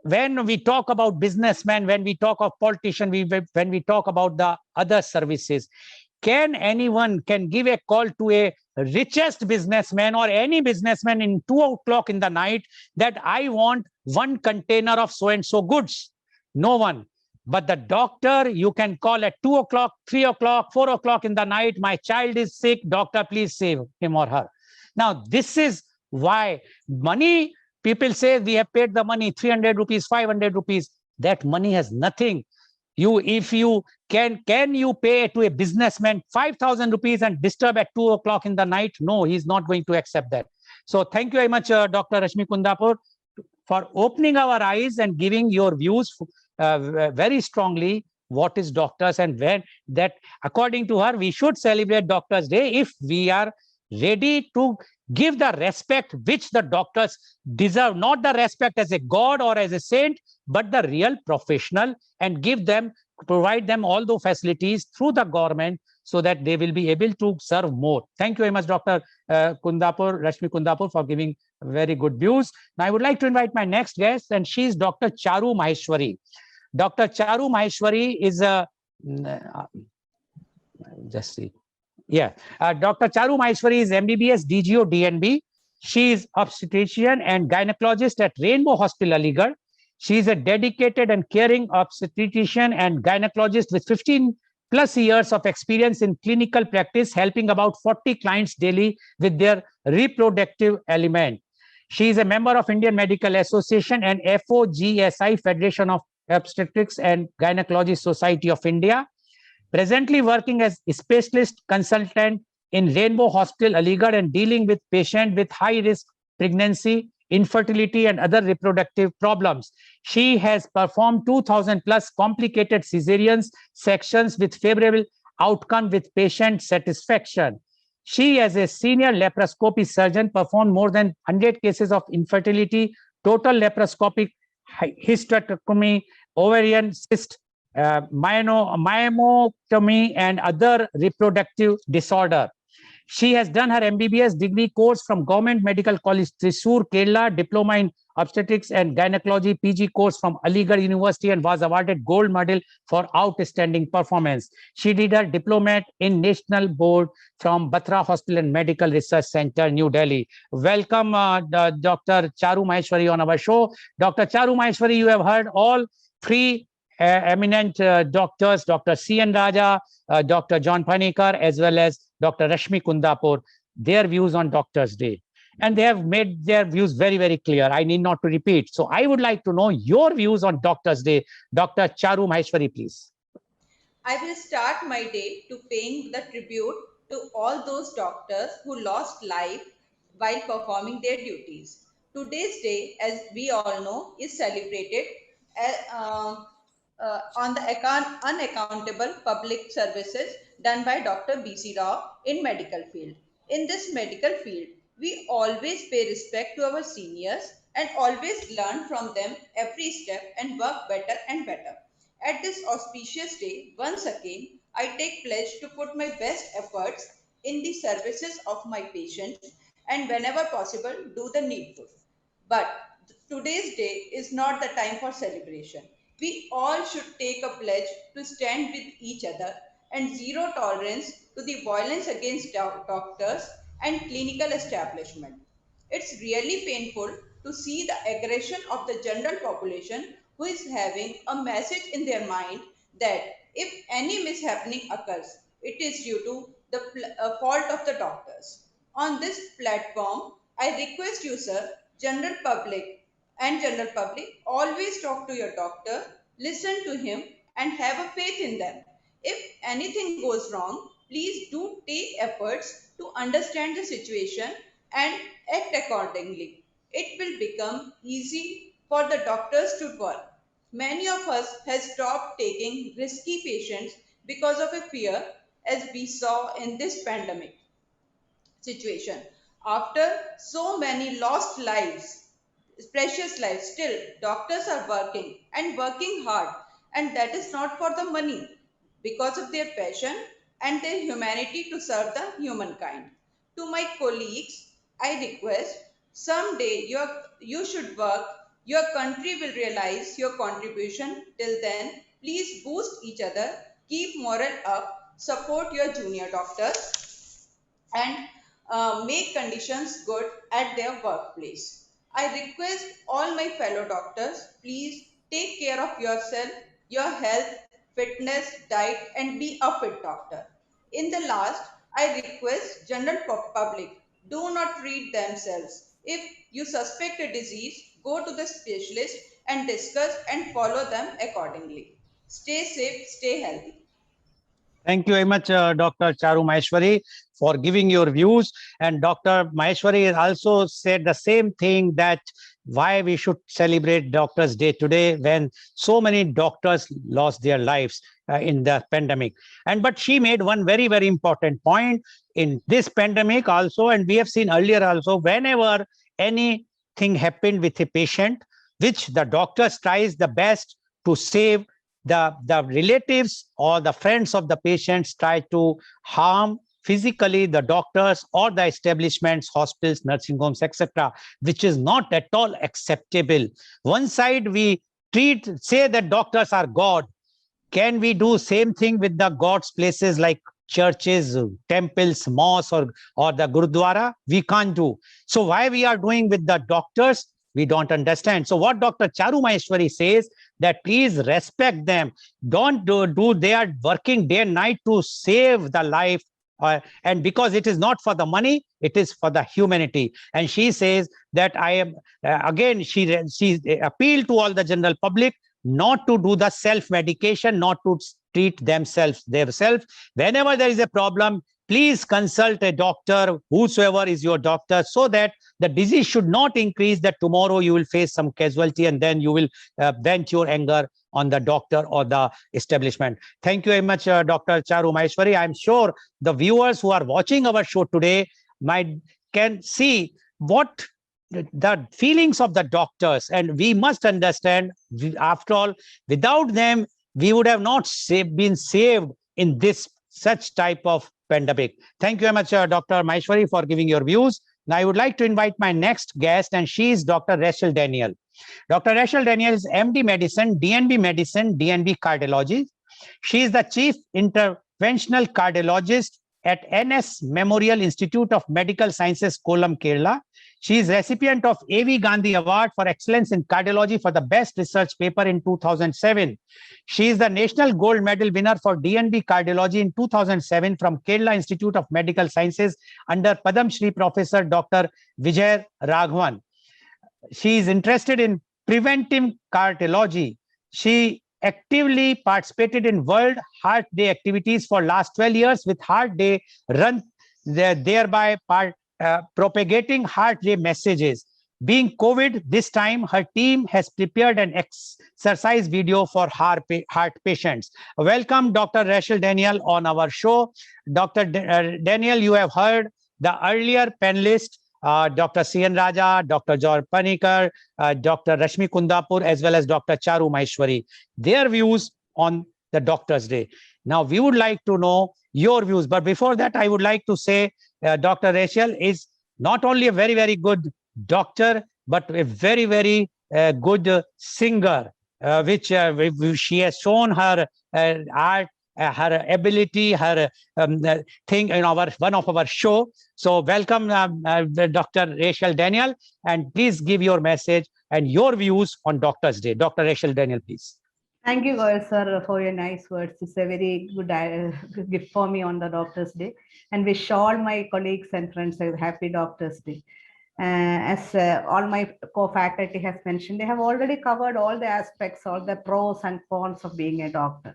When we talk about businessmen, when we talk of politician, when we talk about the other services, can anyone can give a call to a richest businessman or any businessman in 2 o'clock in the night that I want one container of so and so goods? No one. But the doctor, you can call at 2 o'clock, 3 o'clock, 4 o'clock in the night. My child is sick. Doctor, please save him or her. Now, this is why money, people say we have paid the money, 300 rupees, 500 rupees. That money has nothing. If you can you pay to a businessman 5,000 rupees and disturb at 2 o'clock in the night? No, he's not going to accept that. So thank you very much, Dr. Rashmi Kundapur, for opening our eyes and giving your views very strongly what is doctors, and when that according to her we should celebrate Doctors Day if we are ready to give the respect which the doctors deserve, not the respect as a god or as a saint, but the real professional, and provide them all the facilities through the government so that they will be able to serve more. Thank you very much, Dr. Kundapur, Rashmi Kundapur, for giving very good views. Now I would like to invite my next guest, and she is Dr. Charu Maheshwari. Dr. Charu Maheshwari is a just see. Yeah, Dr. Charu Maheshwari is MBBS DGO DNB. She is obstetrician and gynecologist at Rainbow Hospital, Aligarh. She is a dedicated and caring obstetrician and gynecologist with 15 plus years of experience in clinical practice, helping about 40 clients daily with their reproductive element. She is a member of Indian Medical Association and FOGSI, Federation of Obstetrics and Gynecology Society of India. Presently working as a specialist consultant in Rainbow Hospital, Aligarh, and dealing with patients with high-risk pregnancy, infertility, and other reproductive problems. She has performed 2,000 plus complicated cesarean sections with favorable outcome with patient satisfaction. She, as a senior laparoscopy surgeon, performed more than 100 cases of infertility, total laparoscopic hysterectomy, ovarian cyst, myomectomy, and other reproductive disorder. She has done her MBBS degree course from Government Medical College, Thrissur, Kerala, Diploma in Obstetrics and Gynecology PG course from Aligarh University, and was awarded Gold Medal for outstanding performance. She did her diploma in National Board from Batra Hospital and Medical Research Center, New Delhi. Welcome, Dr. Charu Maheshwari on our show. Dr. Charu Maheshwari, you have heard all three eminent doctors, Dr. C.N. Raja, Dr. John Panikar, as well as Dr. Rashmi Kundapur, their views on Doctors Day. And they have made their views very, very clear. I need not to repeat. So I would like to know your views on Doctors Day. Dr. Charu Maheshwari, please. I will start my day to paying the tribute to all those doctors who lost life while performing their duties. Today's day, as we all know, is celebrated on the unaccountable public services done by Dr. B.C. Rao in medical field. In this medical field, we always pay respect to our seniors and always learn from them every step and work better and better. At this auspicious day, once again, I take pledge to put my best efforts in the services of my patients and whenever possible, do the needful. But today's day is not the time for celebration. We all should take a pledge to stand with each other and zero tolerance to the violence against doctors and clinical establishment. It's really painful to see the aggression of the general population who is having a message in their mind that if any mishappening occurs, it is due to the fault of the doctors. On this platform, I request you, sir, general public, always talk to your doctor, listen to him, and have a faith in them. If anything goes wrong, please do take efforts to understand the situation and act accordingly. It will become easy for the doctors to work. Many of us have stopped taking risky patients because of a fear, as we saw in this pandemic situation. After so many lost lives, precious lives, still doctors are working and working hard, and that is not for the money, because of their passion and their humanity to serve the humankind. To my colleagues, I request someday you should work, your country will realize your contribution. Till then, please boost each other, keep morale up, support your junior doctors, and make conditions good at their workplace. I request all my fellow doctors, please take care of yourself, your health, fitness, diet, and be a fit doctor. In the last, I request general public, do not treat themselves. If you suspect a disease, go to the specialist and discuss and follow them accordingly. Stay safe, stay healthy. Thank you very much, Dr. Charu Maheshwari, for giving your views. And Dr. Maheshwari also said the same thing, that why we should celebrate Doctors' Day today when so many doctors lost their lives in the pandemic. But she made one very, very important point in this pandemic also, and we have seen earlier also, whenever anything happened with a patient, which the doctors tries the best to save, the relatives or the friends of the patients try to harm physically the doctors or the establishments, hospitals, nursing homes, etc., which is not at all acceptable. One side we say that doctors are God. Can we do same thing with the God's places like churches, temples, mosques, or the Gurudwara? We can't do. So why we are doing with the doctors? We don't understand. So what Dr. Charu Maheshwari says, that please respect them. Don't do they are working day and night to save the life. And because it is not for the money, it is for the humanity. And she says that I am, again, she appealed to all the general public not to do the self-medication, not to treat themselves. Whenever there is a problem, please consult a doctor, whosoever is your doctor, so that the disease should not increase, that tomorrow you will face some casualty and then you will vent your anger on the doctor or the establishment. Thank you very much, Dr. Charu Maheshwari. I'm sure the viewers who are watching our show today can see what the feelings of the doctors, and we must understand, after all, without them we would have not been saved in this such type of pandemic. Thank you very much, Dr. Maheshwari, for giving your views. Now I would like to invite my next guest, and she is Dr. Rachel Daniel. Dr. Rachel Daniel is MD Medicine, DNB Cardiology. She is the Chief Interventional Cardiologist at NS Memorial Institute of Medical Sciences, Kollam, Kerala. She is recipient of A.V. Gandhi Award for Excellence in Cardiology for the Best Research Paper in 2007. She is the National Gold Medal winner for DNB Cardiology in 2007 from Kerala Institute of Medical Sciences under Padam Shri Professor Dr. Vijay Raghavan. She is interested in preventive cardiology. She actively participated in World Heart Day activities for last 12 years with Heart Day run, thereby propagating Heart Day messages. Being COVID this time, her team has prepared an exercise video for heart patients. Welcome, Dr. Rachel Daniel, on our show. Dr. Daniel, you have heard the earlier panelists, Dr. C.N. Raja, Dr. George Panikar, Dr. Rashmi Kundapur, as well as Dr. Charu Maheshwari, their views on the Doctor's Day. Now, we would like to know your views. But before that, I would like to say Dr. Rachel is not only a very, very good doctor, but a very, very good singer, which she has shown her art, her ability, her thing in one of our show. So welcome, Dr. Rachel Daniel, and please give your message and your views on Doctor's Day. Dr. Rachel Daniel, please. Thank you, Goel, sir, for your nice words. It's a very good gift for me on the Doctor's Day, and wish all my colleagues and friends a happy Doctor's Day. As all my co-faculty has mentioned, they have already covered all the aspects, all the pros and cons of being a doctor.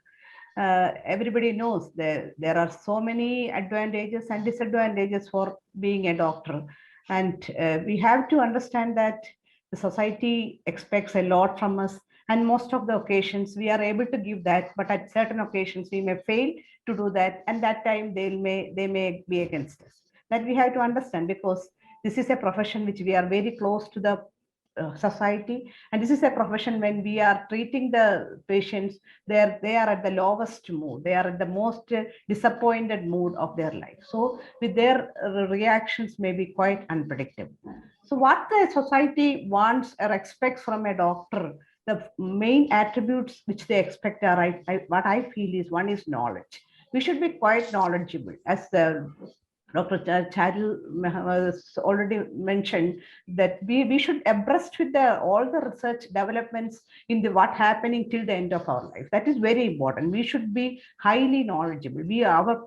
everybody knows there are so many advantages and disadvantages for being a doctor. And we have to understand that the society expects a lot from us. And most of the occasions we are able to give that, but at certain occasions we may fail to do that. And that time they may be against us. That we have to understand, because this is a profession which we are very close to the society, and this is a profession when we are treating the patients, they are at the lowest mood, they are at the most disappointed mood of their life. So with their reactions may be quite unpredictable. So what the society wants or expects from a doctor, the main attributes which they expect are, what I feel is, one is knowledge. We should be quite knowledgeable, as the Dr. Chadel has already mentioned, that we should abreast with all the research developments in the what happening till the end of our life. That is very important. We should be highly knowledgeable.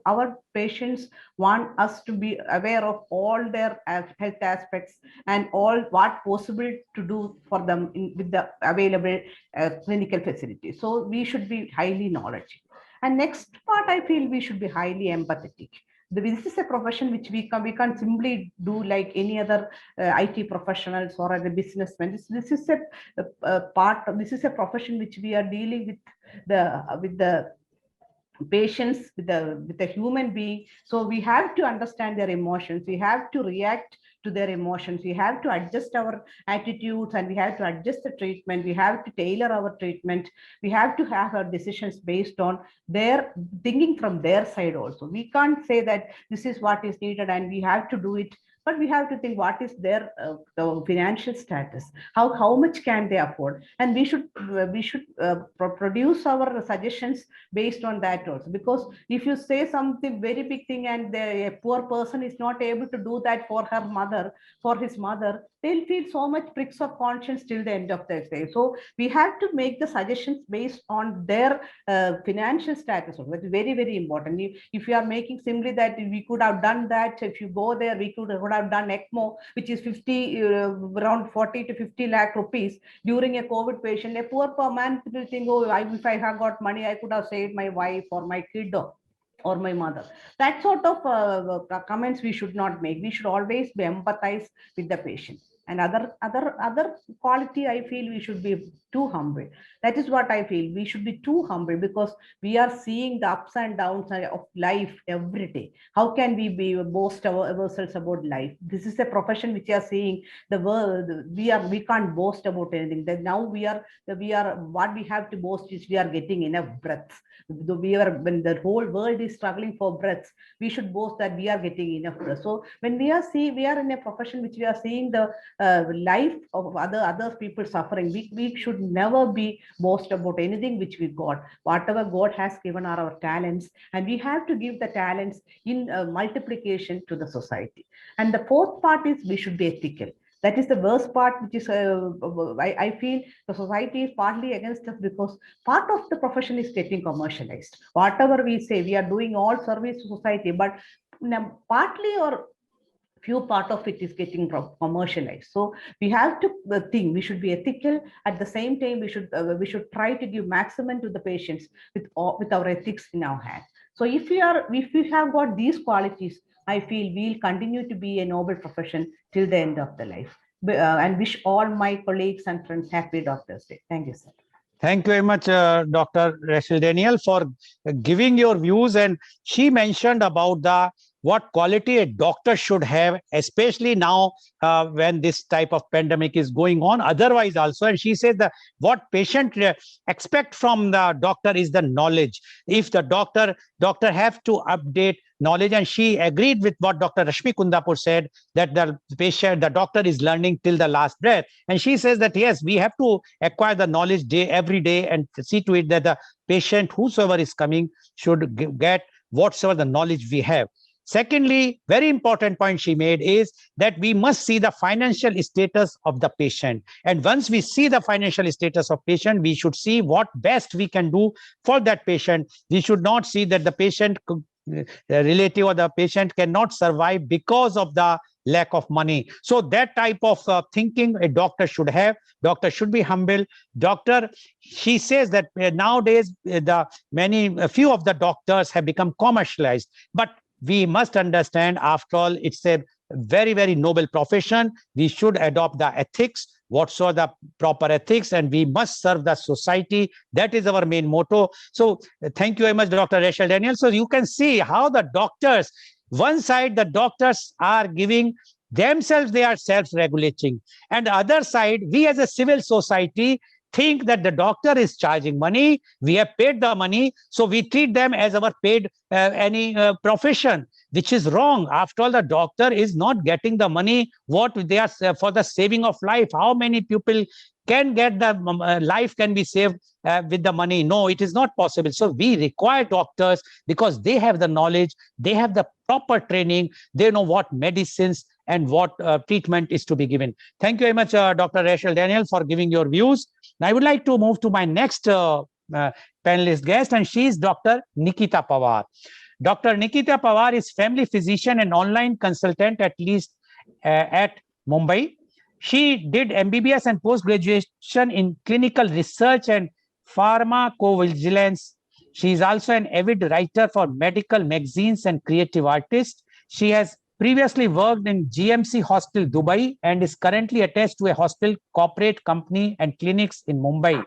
Our patients want us to be aware of all their health aspects and all what possible to do for them with the available clinical facilities. So we should be highly knowledgeable. And next part, I feel we should be highly empathetic. This is a profession which we can't simply do like any other IT professionals or other businessmen. This is a part of, this is a profession which we are dealing with the patients, with the human being. So we have to understand their emotions. We have to react to their emotions. We have to adjust our attitudes, and we have to adjust the treatment. We have to tailor our treatment. We have to have our decisions based on their thinking from their side also. We can't say that this is what is needed and we have to do it, but we have to think what is their the financial status, how much can they afford, and we should produce our suggestions based on that also. Because if you say something very big thing and a poor person is not able to do that for her mother, for his mother, they'll feel so much pricks of conscience till the end of their day. So we have to make the suggestions based on their financial status. That's very, very important. If you are making simply that we could have done that, if you go there, we could have done ECMO, which is around 40 to 50 lakh rupees during a COVID patient. A poor man will think, oh, if I have got money, I could have saved my wife or my kid or my mother. That sort of comments we should not make. We should always be empathized with the patient. And other quality, I feel we should be too humble. That is what I feel. We should be too humble, because we are seeing the ups and downs of life every day. How can we boast ourselves about life? This is a profession which we are seeing the world. We can't boast about anything. That now we are what we have to boast is we are getting enough breath. When the whole world is struggling for breaths, we should boast that we are getting enough breath. So when we are in a profession which we are seeing the life of other people suffering, we should never be boast about anything which we got. Whatever God has given are our talents, and we have to give the talents in multiplication to the society. And the fourth part is we should be ethical. That is the worst part, which is I feel the society is partly against us, because part of the profession is getting commercialized. Whatever we say, we are doing all service to society, but partly or few part of it is getting commercialized. So we have to think we should be ethical. At the same time, we should try to give maximum to the patients with our ethics in our hand. So if we have got these qualities, I feel we'll continue to be a noble profession till the end of the life. And wish all my colleagues and friends happy Doctor's Day. Thank you, sir. Thank you very much, Dr. Rachel Daniel, for giving your views. And she mentioned about what quality a doctor should have, especially now when this type of pandemic is going on, otherwise also. And she said that what patient expect from the doctor is the knowledge. If the doctor have to update knowledge, and she agreed with what Dr. Rashmi Kundapur said, that the doctor is learning till the last breath. And she says that, yes, we have to acquire the knowledge every day and see to it that the patient, whosoever is coming, should get whatsoever the knowledge we have. Secondly, very important point she made is that we must see the financial status of the patient. And once we see the financial status of patient, we should see what best we can do for that patient. We should not see that the patient relative or the patient cannot survive because of the lack of money. So that type of thinking a doctor should have. Doctor should be humble. Doctor, she says that nowadays a few of the doctors have become commercialized, but we must understand, after all, it's a very, very noble profession. We should adopt the ethics, what's are the proper ethics, and we must serve the society. That is our main motto. So thank you very much, Dr. Rachel Daniel. So you can see how the doctors, one side, the doctors are giving themselves, they are self-regulating. And the other side, we as a civil society think that the doctor is charging money. We have paid the money, so we treat them as our paid any profession, which is wrong. After all, the doctor is not getting the money what they are for the saving of life. How many people can get the life can be saved with the money? No, it is not possible. So we require doctors because they have the knowledge, they have the proper training, they know what medicines and what treatment is to be given. Thank you very much, Dr. Rachel Daniel, for giving your views. Now I would like to move to my next panelist guest, and she is Dr. Nikita Pawar. Dr. Nikita Pawar is family physician and online consultant at Mumbai. She did MBBS and post-graduation in clinical research and pharmacovigilance. She is also an avid writer for medical magazines and creative artist. She has previously worked in GMC Hospital, Dubai, and is currently attached to a hospital, corporate company, and clinics in Mumbai.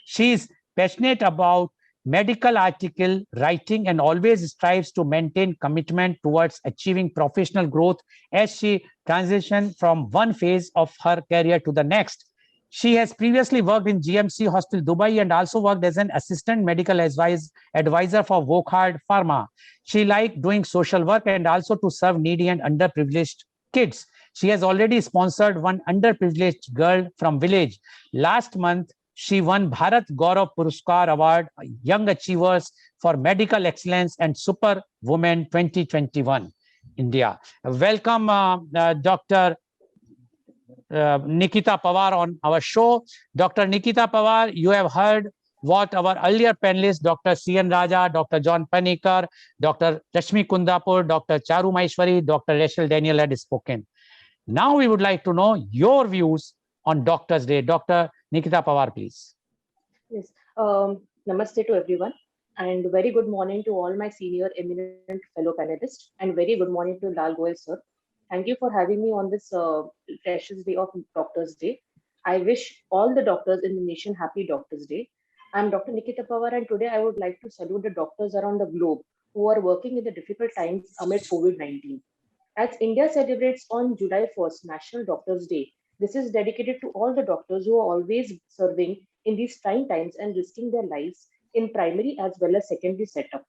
She is passionate about medical article writing and always strives to maintain commitment towards achieving professional growth as she transitions from one phase of her career to the next. She has previously worked in GMC Hospital, Dubai, and also worked as an assistant medical advisor for Wokhard Pharma. She likes doing social work and also to serve needy and underprivileged kids. She has already sponsored one underprivileged girl from village. Last month, she won Bharat Gaurav Puruskar Award, Young Achievers for Medical Excellence and Super Woman 2021, India. Welcome, Dr. Nikita Pawar on our show. Dr. Nikita Pawar, you have heard what our earlier panelists, Dr. C.N. Raja, Dr. John Panikar, Dr. Rashmi Kundapur, Dr. Charu Maheshwari, Dr. Rachel Daniel had spoken. Now we would like to know your views on Doctor's Day. Dr. Nikita Pawar, please. Yes. Namaste to everyone, and very good morning to all my senior eminent fellow panelists, and very good morning to Lal Goel sir. Thank you for having me on this precious day of Doctor's Day. I wish all the doctors in the nation happy Doctor's Day. I'm Dr. Nikita Pawar, and today I would like to salute the doctors around the globe who are working in the difficult times amid COVID-19. As India celebrates on July 1st, National Doctors' Day, this is dedicated to all the doctors who are always serving in these trying times and risking their lives in primary as well as secondary setup,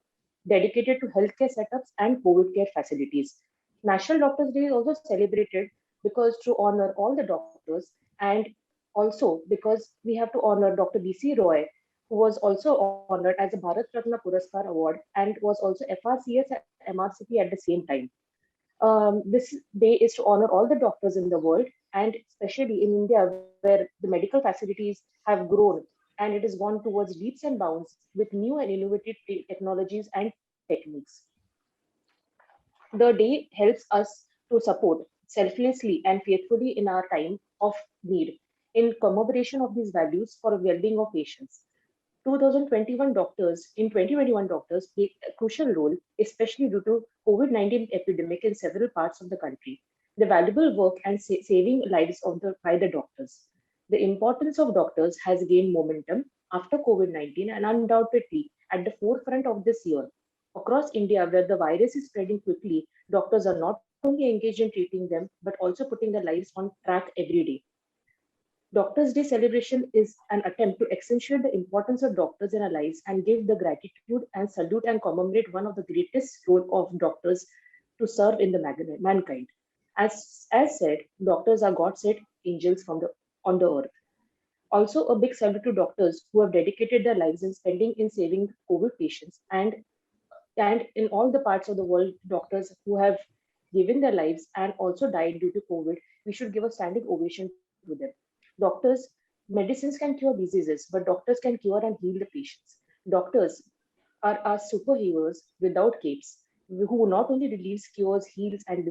dedicated to healthcare setups and COVID care facilities. National Doctors' Day is also celebrated because to honor all the doctors, and also because we have to honor Dr. B.C. Roy, who was also honored as a Bharat Ratna Puraskar Award and was also FRCS and MRCP at the same time. This day is to honor all the doctors in the world, and especially in India, where the medical facilities have grown and it has gone towards leaps and bounds with new and innovative technologies and techniques. The day helps us to support selflessly and faithfully in our time of need in commemoration of these values for the well-being of patients. 2021 doctors in 2021 doctors played a crucial role, especially due to COVID-19 epidemic in several parts of the country. The valuable work and saving lives by the doctors. The importance of doctors has gained momentum after COVID-19 and undoubtedly at the forefront of this year. Across India, where the virus is spreading quickly, doctors are not only engaged in treating them, but also putting their lives on track every day. Doctors' Day celebration is an attempt to accentuate the importance of doctors in our lives and give the gratitude and salute and commemorate one of the greatest role of doctors to serve in the mankind. As said, doctors are God-sent angels on the earth. Also, a big salute to doctors who have dedicated their lives in spending in saving COVID patients, and in all the parts of the world, doctors who have given their lives and also died due to COVID, we should give a standing ovation to them. Doctors, medicines can cure diseases, but doctors can cure and heal the patients. Doctors are our superheroes without capes, who not only relieves, cures, heals, and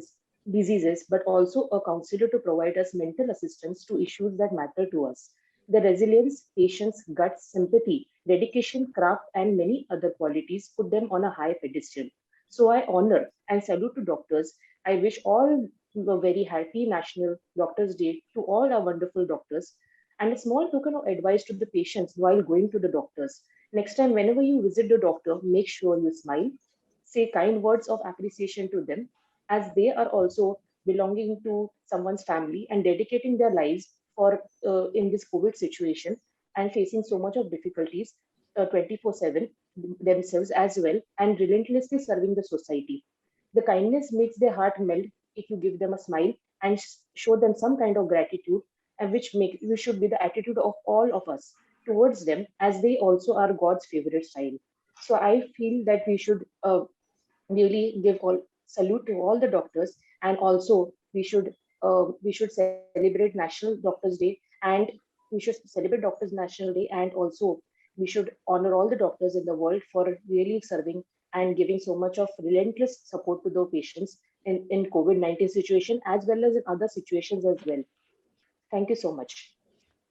diseases, but also a counselor to provide us mental assistance to issues that matter to us. The resilience, patience, guts, sympathy, dedication, craft, and many other qualities put them on a high pedestal. So I honor and salute to doctors. I wish all a very happy National Doctors' Day to all our wonderful doctors. And a small token of advice to the patients while going to the doctors. Next time, whenever you visit the doctor, make sure you smile, say kind words of appreciation to them, as they are also belonging to someone's family and dedicating their lives for in this COVID situation and facing so much of difficulties 24/7 themselves as well and relentlessly serving the society. The kindness makes their heart melt if you give them a smile and show them some kind of gratitude, and which should be the attitude of all of us towards them, as they also are God's favorite child. So I feel that we should really give all salute to all the doctors, and also we should celebrate National Doctors Day, and we should celebrate Doctors National Day, and also we should honor all the doctors in the world for really serving and giving so much of relentless support to the patients in COVID-19 situation as well as in other situations as well. Thank you so much.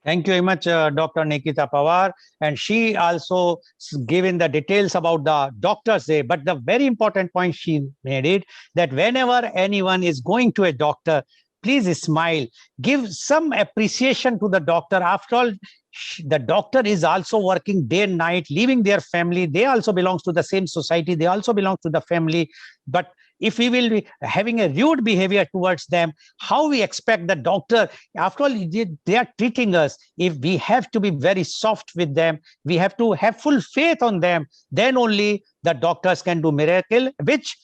Thank you very much, Dr. Nikita Pawar. And she also given the details about the Doctor's Day. But the very important point she made it that whenever anyone is going to a doctor, please smile. Give some appreciation to the doctor. After all, the doctor is also working day and night, leaving their family. They also belongs to the same society. They also belong to the family. But if we will be having a rude behavior towards them, how we expect the doctor? After all, they are treating us. If we have to be very soft with them, we have to have full faith on them, then only the doctors can do miracle, which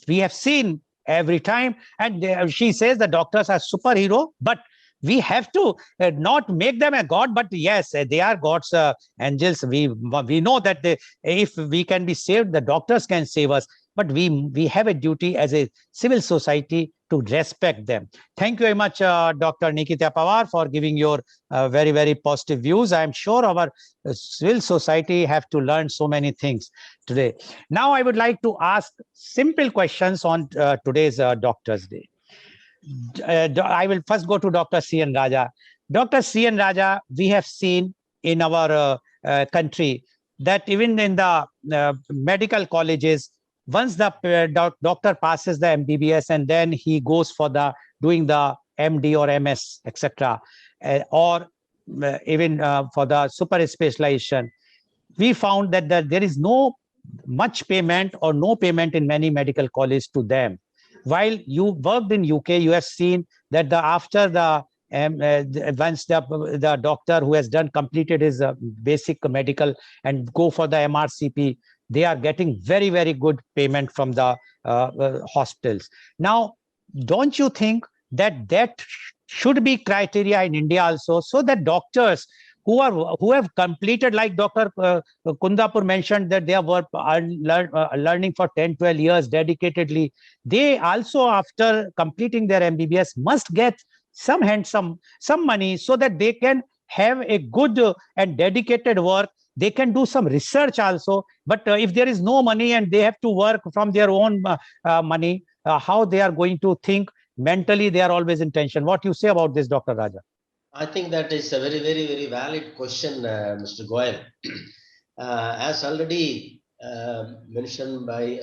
we have seen every time. And she says the doctors are superhero, but we have to not make them a god, but yes, they are God's angels. We know that if we can be saved, the doctors can save us. But we have a duty as a civil society to respect them. Thank you very much, Dr. Nikita Pawar, for giving your very, very positive views. I am sure our civil society have to learn so many things today. Now, I would like to ask simple questions on today's Doctor's Day. I will first go to Dr. C.N. Raja. Dr. C.N. Raja, we have seen in our country that even in the medical colleges, once the doctor passes the MBBS and then he goes for the doing the MD or MS, etc., or even for the super specialization, we found that there is no much payment or no payment in many medical colleges to them. While you worked in UK, you have seen that after the once the doctor who has completed his basic medical and go for the MRCP, they are getting very, very good payment from the hospitals. Now, don't you think that should be criteria in India also, so that doctors who have completed, like Dr. Kundapur mentioned, that they have learning for 10-12 years dedicatedly, they also, after completing their MBBS, must get some money so that they can have a good and dedicated work. They can do some research also. But if there is no money and they have to work from their own money, how they are going to think? Mentally, they are always in tension. What you say about this, Dr. Raja? I think that is a very, very, very valid question, Mr. Goel. As already mentioned by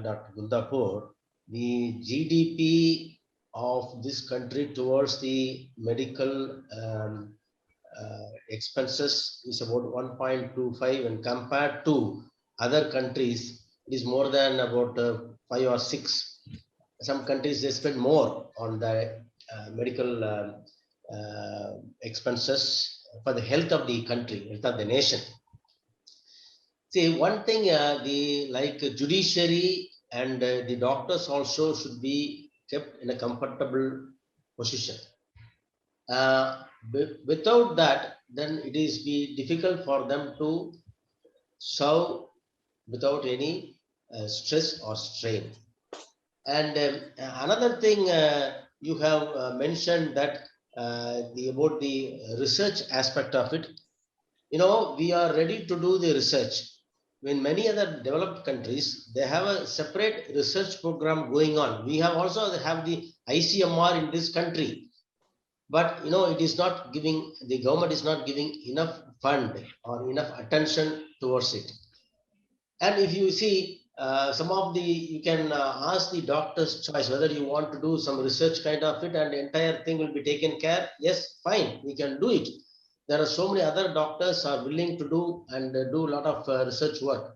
Dr. Kundapur, the GDP of this country towards the medical expenses is about 1.25, and compared to other countries, it is more than about 5 or 6. Some countries, they spend more on the medical expenses for the health of the country, health of the nation. See, one thing, the judiciary and the doctors also should be kept in a comfortable position. Without that, then it is be difficult for them to serve without any stress or strain. And another thing you have mentioned that about the research aspect of it. You know, we are ready to do the research, in many other developed countries, they have a separate research program going on. We have also have the ICMR in this country, but it is not giving, the government is not giving enough fund or enough attention towards it. And if you see some of the, you can ask the doctor's choice whether you want to do some research kind of it and the entire thing will be taken care. Yes, fine, we can do it. There are so many other doctors are willing to do and do a lot of research work.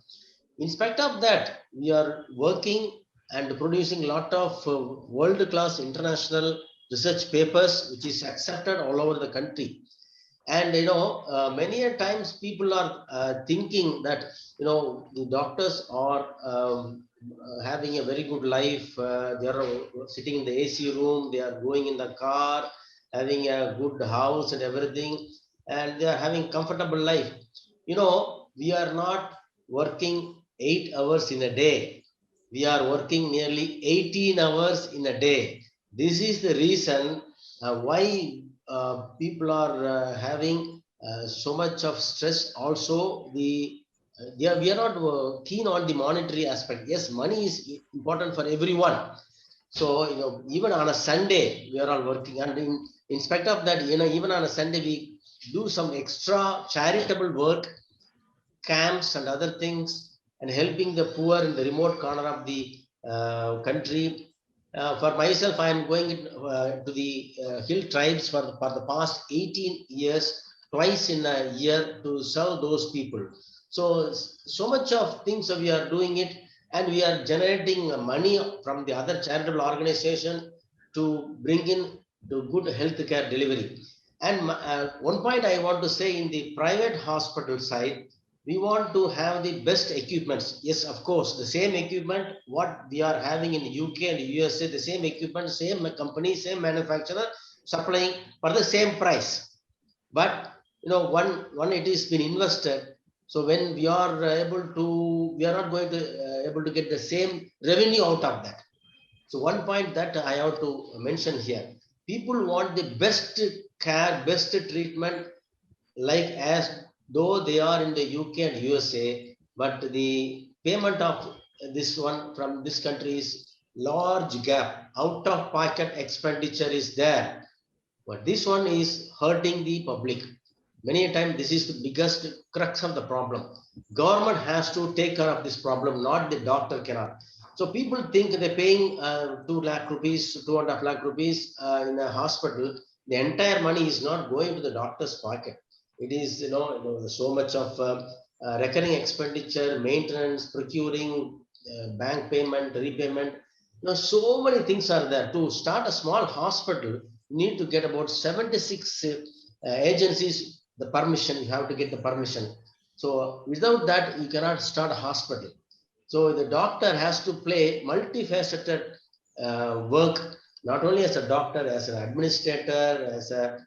In spite of that, we are working and producing a lot of world-class international research papers, which is accepted all over the country. And many a times people are thinking that the doctors are having a very good life. They are sitting in the AC room, they are going in the car, having a good house and everything, and they are having comfortable life. We are not working 8 hours in a day. We are working nearly 18 hours in a day. This is the reason why people are having so much of stress. Also, we are not keen on the monetary aspect. Yes, money is important for everyone. So even on a Sunday we are all working, and in spite of that, even on a Sunday we do some extra charitable work, camps and other things, and helping the poor in the remote corner of the country. For myself, I am going to the hill tribes for the past 18 years, twice in a year, to serve those people. So much of things we are doing it, and we are generating money from the other charitable organization to bring in to good healthcare delivery. And one point I want to say, in the private hospital side, we want to have the best equipments. Yes, of course, the same equipment what we are having in UK and USA, the same equipment, same company, same manufacturer supplying for the same price. But one it is been invested. So when we are we are not going to able to get the same revenue out of that. So one point that I have to mention here: people want the best care, best treatment, like as though they are in the UK and USA, but the payment of this one from this country is large gap. Out of pocket expenditure is there, but this one is hurting the public. Many a time this is the biggest crux of the problem. Government has to take care of this problem, not the doctor cannot. So people think they're paying 2 lakh rupees, 2.5 lakh rupees in a hospital. The entire money is not going to the doctor's pocket. It is so much of recurring expenditure, maintenance, procuring, bank payment, repayment. So many things are there. To start a small hospital, you need to get about 76 agencies the permission. You have to get the permission. So without that, you cannot start a hospital. So the doctor has to play multifaceted work, not only as a doctor, as an administrator, as a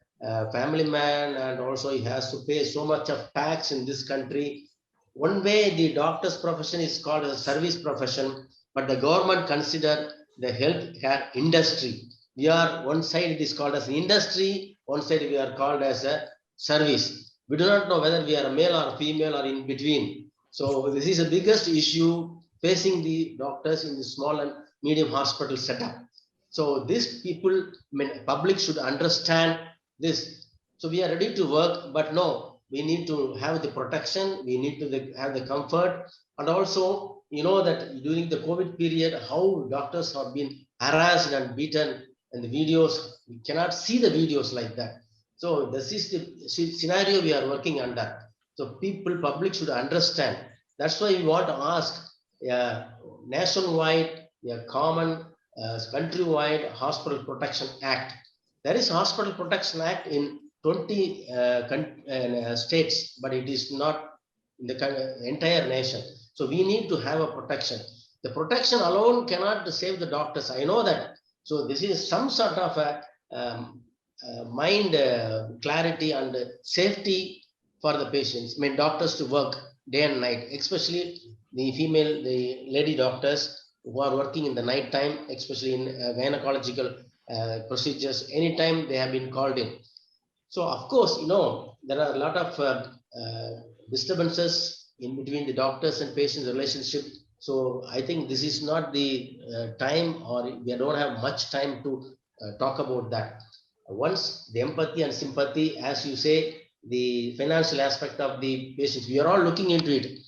family man, and also he has to pay so much of tax in this country. One way the doctor's profession is called a service profession, but the government consider the healthcare industry. We are one side it is called as industry, one side we are called as a service. We do not know whether we are male or female or in between. So this is the biggest issue facing the doctors in the small and medium hospital setup. So these people, public should understand this. So we are ready to work, but no, we need to have the protection, we need to have the comfort, and also that during the COVID period, how doctors have been harassed and beaten, and the videos, we cannot see the videos like that. So this is the scenario we are working under. So public should understand. That's why we want to ask nationwide, a common countrywide Hospital Protection Act. There is Hospital Protection Act in 20 states, but it is not in the entire nation. So we need to have a protection. The protection alone cannot save the doctors. I know that. So this is some sort of a mind clarity and safety for the patients. Doctors to work day and night, especially the lady doctors who are working in the night time, especially in gynecological procedures. Anytime they have been called in. So of course, there are a lot of disturbances in between the doctors and patients relationship. So I think this is not the time, or we don't have much time to talk about that. Once the empathy and sympathy, as you say, the financial aspect of the patients, we are all looking into it.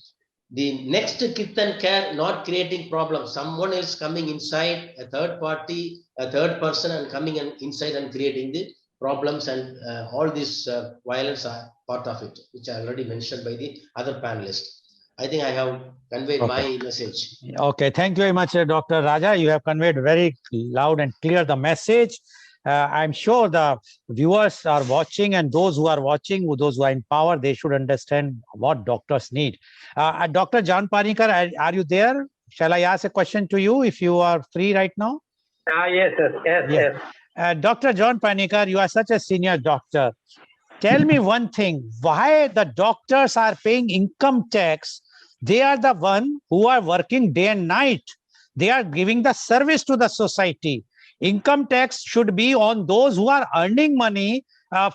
The next kit and care, not creating problems. Someone else coming inside, a third party, a third person, and coming inside and creating the problems, and all this violence are part of it, which I already mentioned by the other panelists. I think I have conveyed my message. Okay, thank you very much, Dr. Raja. You have conveyed very loud and clear the message. I'm sure the viewers are watching, and those who are watching, those who are in power, they should understand what doctors need. Dr. John Panikar, are you there? Shall I ask a question to you if you are free right now? Yes. Dr. John Panikar, you are such a senior doctor. Tell me one thing, why the doctors are paying income tax? They are the one who are working day and night. They are giving the service to the society. Income tax should be on those who are earning money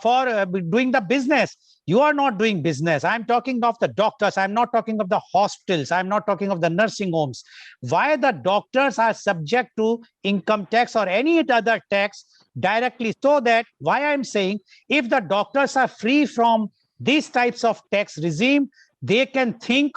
for doing the business. You are not doing business. I'm talking of the doctors. I'm not talking of the hospitals. I'm not talking of the nursing homes. Why the doctors are subject to income tax or any other tax directly? So that, why I'm saying, if the doctors are free from these types of tax regime, they can think,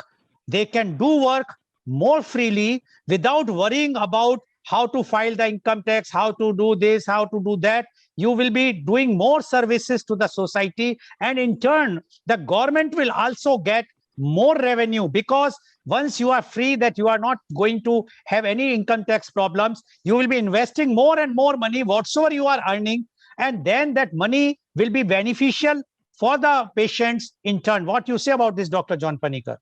they can do work more freely without worrying about how to file the income tax, how to do this, how to do that. You will be doing more services to the society, and in turn, the government will also get more revenue, because once you are free, that you are not going to have any income tax problems, you will be investing more and more money, whatsoever you are earning, and then that money will be beneficial for the patients in turn. What you say about this, Dr. John Panikar?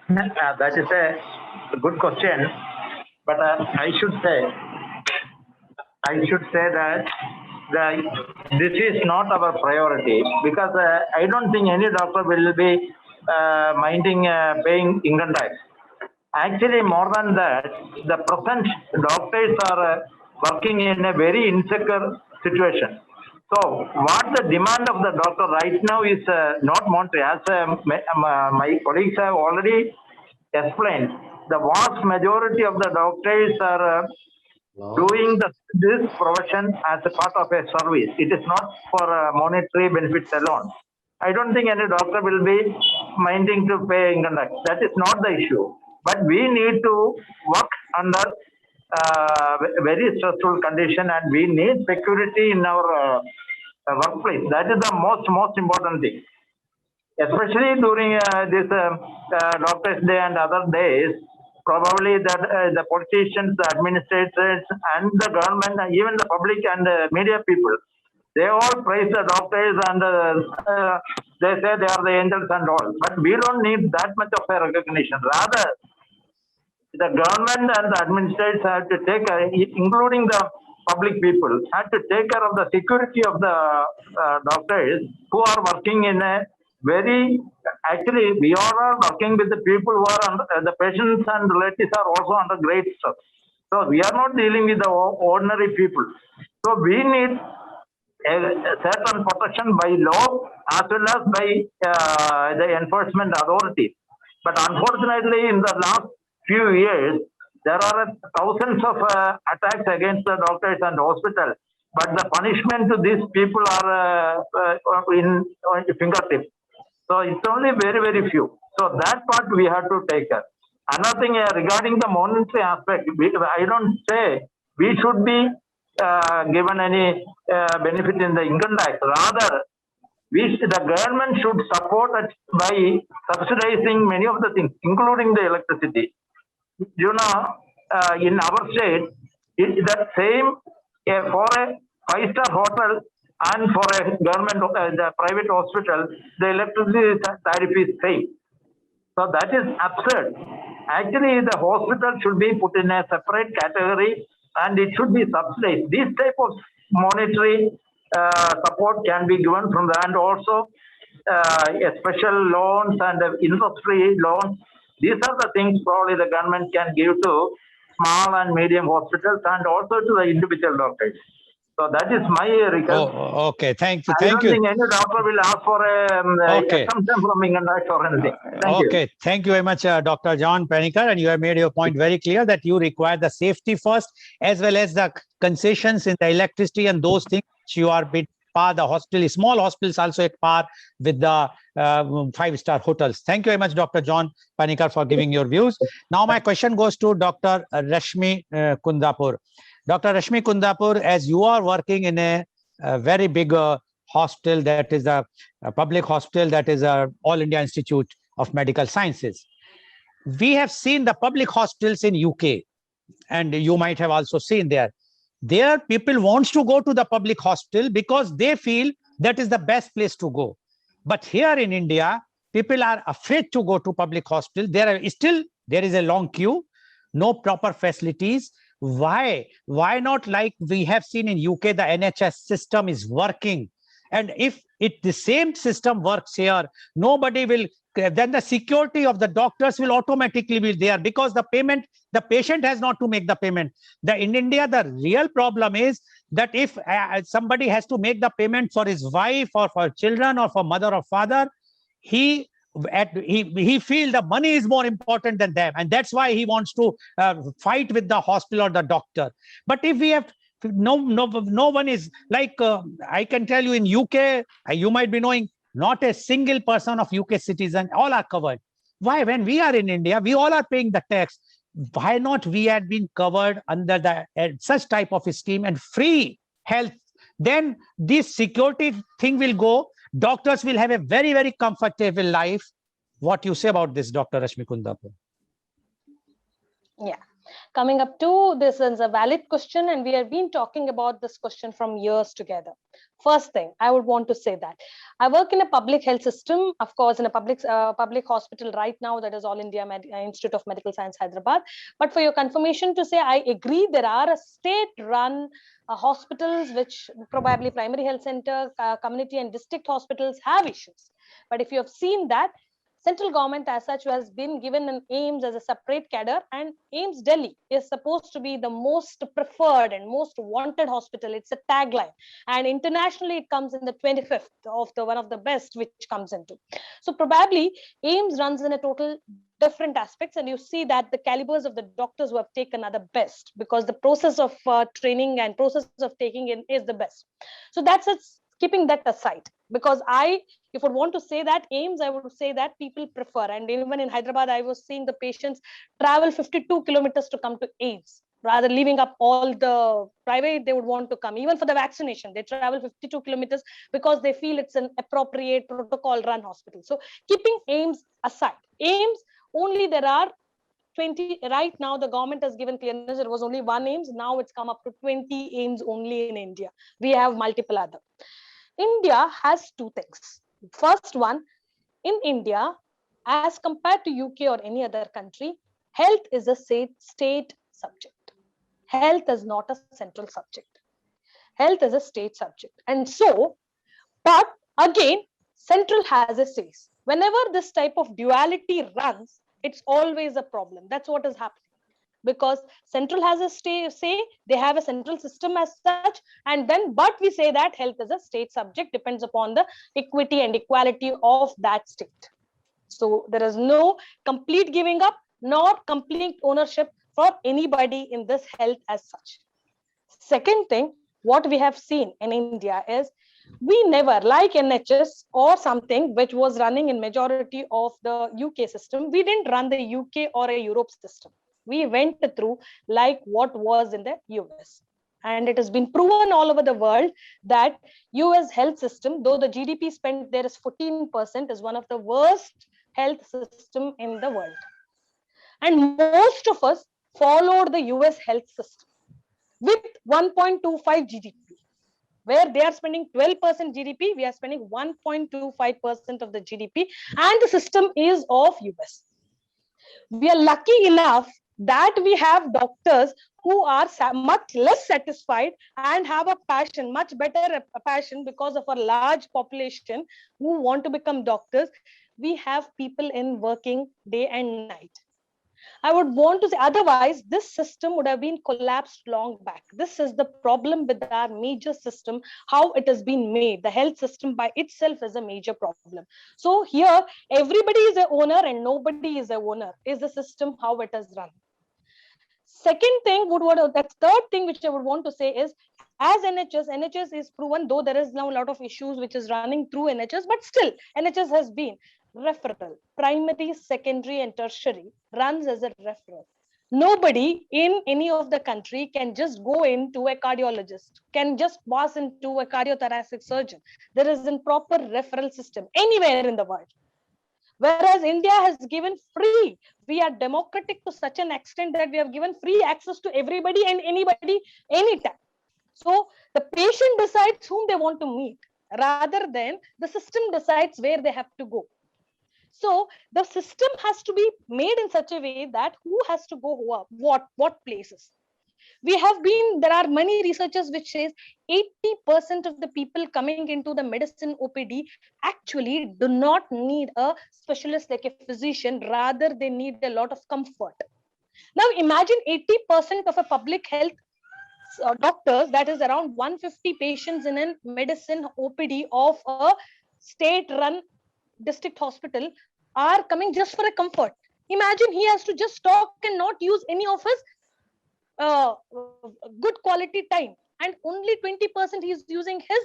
That is a good question, but I should say that this is not our priority, because I don't think any doctor will be minding paying income tax. Actually, more than that, the present doctors are working in a very insecure situation. So what the demand of the doctor right now is not monetary. As my colleagues have already explained, the vast majority of the doctors are doing this profession as a part of a service. It is not for monetary benefits alone. I don't think any doctor will be minding to pay income tax. That is not the issue. But we need to work under very stressful condition, and we need security in our workplace. That is the most important thing. Especially during this Doctor's Day and other days, probably the politicians, the administrators, and the government, and even the public and media people, they all praise the doctors, and they say they are the angels and all. But we don't need that much of a recognition. Rather, the government and the administrators have to take, including the public people, have to take care of the security of the doctors who are working in a very, actually, we all are working with the people who are under, the patients and relatives are also under great stress. So we are not dealing with the ordinary people. So we need a certain protection by law as well as by the enforcement authority. But unfortunately, in the last few years, there are thousands of attacks against the doctors and hospitals. But the punishment to these people are in fingertips. So it's only very few. So that part we have to take care. Another thing regarding the monetary aspect, I don't say we should be given any benefit in the income tax. Rather, the government should support it by subsidizing many of the things, including the electricity. You know, in our state, it's the same for a 5-star hotel and for a government, the private hospital, the electricity tariff is same. So that is absurd. Actually, the hospital should be put in a separate category and it should be subsidized. This type of monetary support can be given from that, and also special loans and interest-free loans. These are the things probably the government can give to small and medium hospitals and also to the individual doctors. So that is my request. Oh, okay. Thank you. I Thank don't you. think any doctor will ask for a Okay. exemption from income tax or anything. Thank you. Okay. Thank you very much, Dr. John Panikkar. And you have made your point very clear that you require the safety first, as well as the concessions in the electricity and those things which you are bit par. The hospital, small hospitals also at par with the 5-star hotels. Thank you very much, Dr. John Panikkar, for giving your views. Now, my question goes to Dr. Rashmi Kundapur. Dr. Rashmi Kundapur, as you are working in a very big hospital, that is a public hospital, that is a All India Institute of Medical Sciences. We have seen the public hospitals in UK, and you might have also seen there. There, people wants to go to the public hospital because they feel that is the best place to go. But here in India, people are afraid to go to public hospital. There is a long queue, no proper facilities. Why not? Like we have seen in UK, the NHS system is working, and if the same system works here, nobody will, then the security of the doctors will automatically be there, because the patient has not to make the payment. In India, the real problem is that if somebody has to make the payment for his wife or for children or for mother or father, he feel the money is more important than them, and that's why he wants to fight with the hospital or the doctor. But if we have no one is like, I can tell you, in UK, you might be knowing, not a single person of UK citizen, all are covered. Why? When we are in India, we all are paying the tax. Why not we had been covered under the such type of a scheme and free health? Then this security thing will go. Doctors will have a very, very comfortable life. What you say about this, Dr. Rashmi Kundapur? Yeah. Coming up to this is a valid question, and we have been talking about this question from years together. First thing, I would want to say that I work in a public health system, of course, in a public hospital right now, that is All India Institute of Medical Science, Hyderabad. But for your confirmation to say, I agree, there are a state-run hospitals which probably primary health center, community and district hospitals have issues. But if you have seen that, central government as such has been given an AIIMS as a separate cadre, and AIIMS Delhi is supposed to be the most preferred and most wanted hospital. It's a tagline, and internationally it comes in the 25th of the one of the best which comes into. So probably AIIMS runs in a total different aspects, and you see that the calibers of the doctors who have taken are the best, because the process of training and process of taking in is the best. So that's it. Keeping that aside, because if I want to say that AIIMS, I would say that people prefer, and even in Hyderabad, I was seeing the patients travel 52 kilometers to come to AIIMS, rather leaving up all the private. They would want to come, even for the vaccination, they travel 52 kilometers because they feel it's an appropriate protocol run hospital. So keeping AIIMS aside, AIIMS only, there are 20 right now. The government has given clearness. It was only one AIIMS, now it's come up to 20 AIIMS only in India. We have multiple other. India has two things. First one, in India, as compared to UK or any other country, health is a state subject. Health is not a central subject. Health is a state subject. And so, but again, central has a say. Whenever this type of duality runs, it's always a problem. That's what is happening. Because central has a say, they have a central system as such, and then but we say that health is a state subject, depends upon the equity and equality of that state. So there is no complete giving up nor complete ownership for anybody in this health as such. Second thing, what we have seen in India is, we never, like NHS or something which was running in majority of the UK system, we didn't run the UK or a Europe system. We went through like what was in the US. And it has been proven all over the world that US health system, though the GDP spent there is 14%, is one of the worst health system in the world. And most of us followed the US health system with 1.25 GDP. Where they are spending 12% GDP, we are spending 1.25% of the GDP, and the system is of US. We are lucky enough that we have doctors who are much less satisfied and have a passion, much better passion, because of a large population who want to become doctors. We have people in working day and night. I would want to say, otherwise, this system would have been collapsed long back. This is the problem with our major system, how it has been made. The health system by itself is a major problem. So here, everybody is a owner and nobody is a owner, is the system how it is run. Second thing, that third thing which I would want to say is, as NHS is proven, though there is now a lot of issues which is running through NHS, but still NHS has been referral, primary, secondary, and tertiary runs as a referral. Nobody in any of the country can just go into a cardiologist, can just pass into a cardiothoracic surgeon. There is a proper referral system anywhere in the world. Whereas India has given free, we are democratic to such an extent that we have given free access to everybody and anybody, anytime. So the patient decides whom they want to meet rather than the system decides where they have to go. So the system has to be made in such a way that who has to go what places. There are many researchers which says 80% of the people coming into the medicine OPD actually do not need a specialist like a physician, rather they need a lot of comfort. Now imagine 80% of a public health doctors, that is around 150 patients in a medicine OPD of a state run district hospital are coming just for a comfort. Imagine he has to just talk and not use any of his good quality time, and only 20% he is using his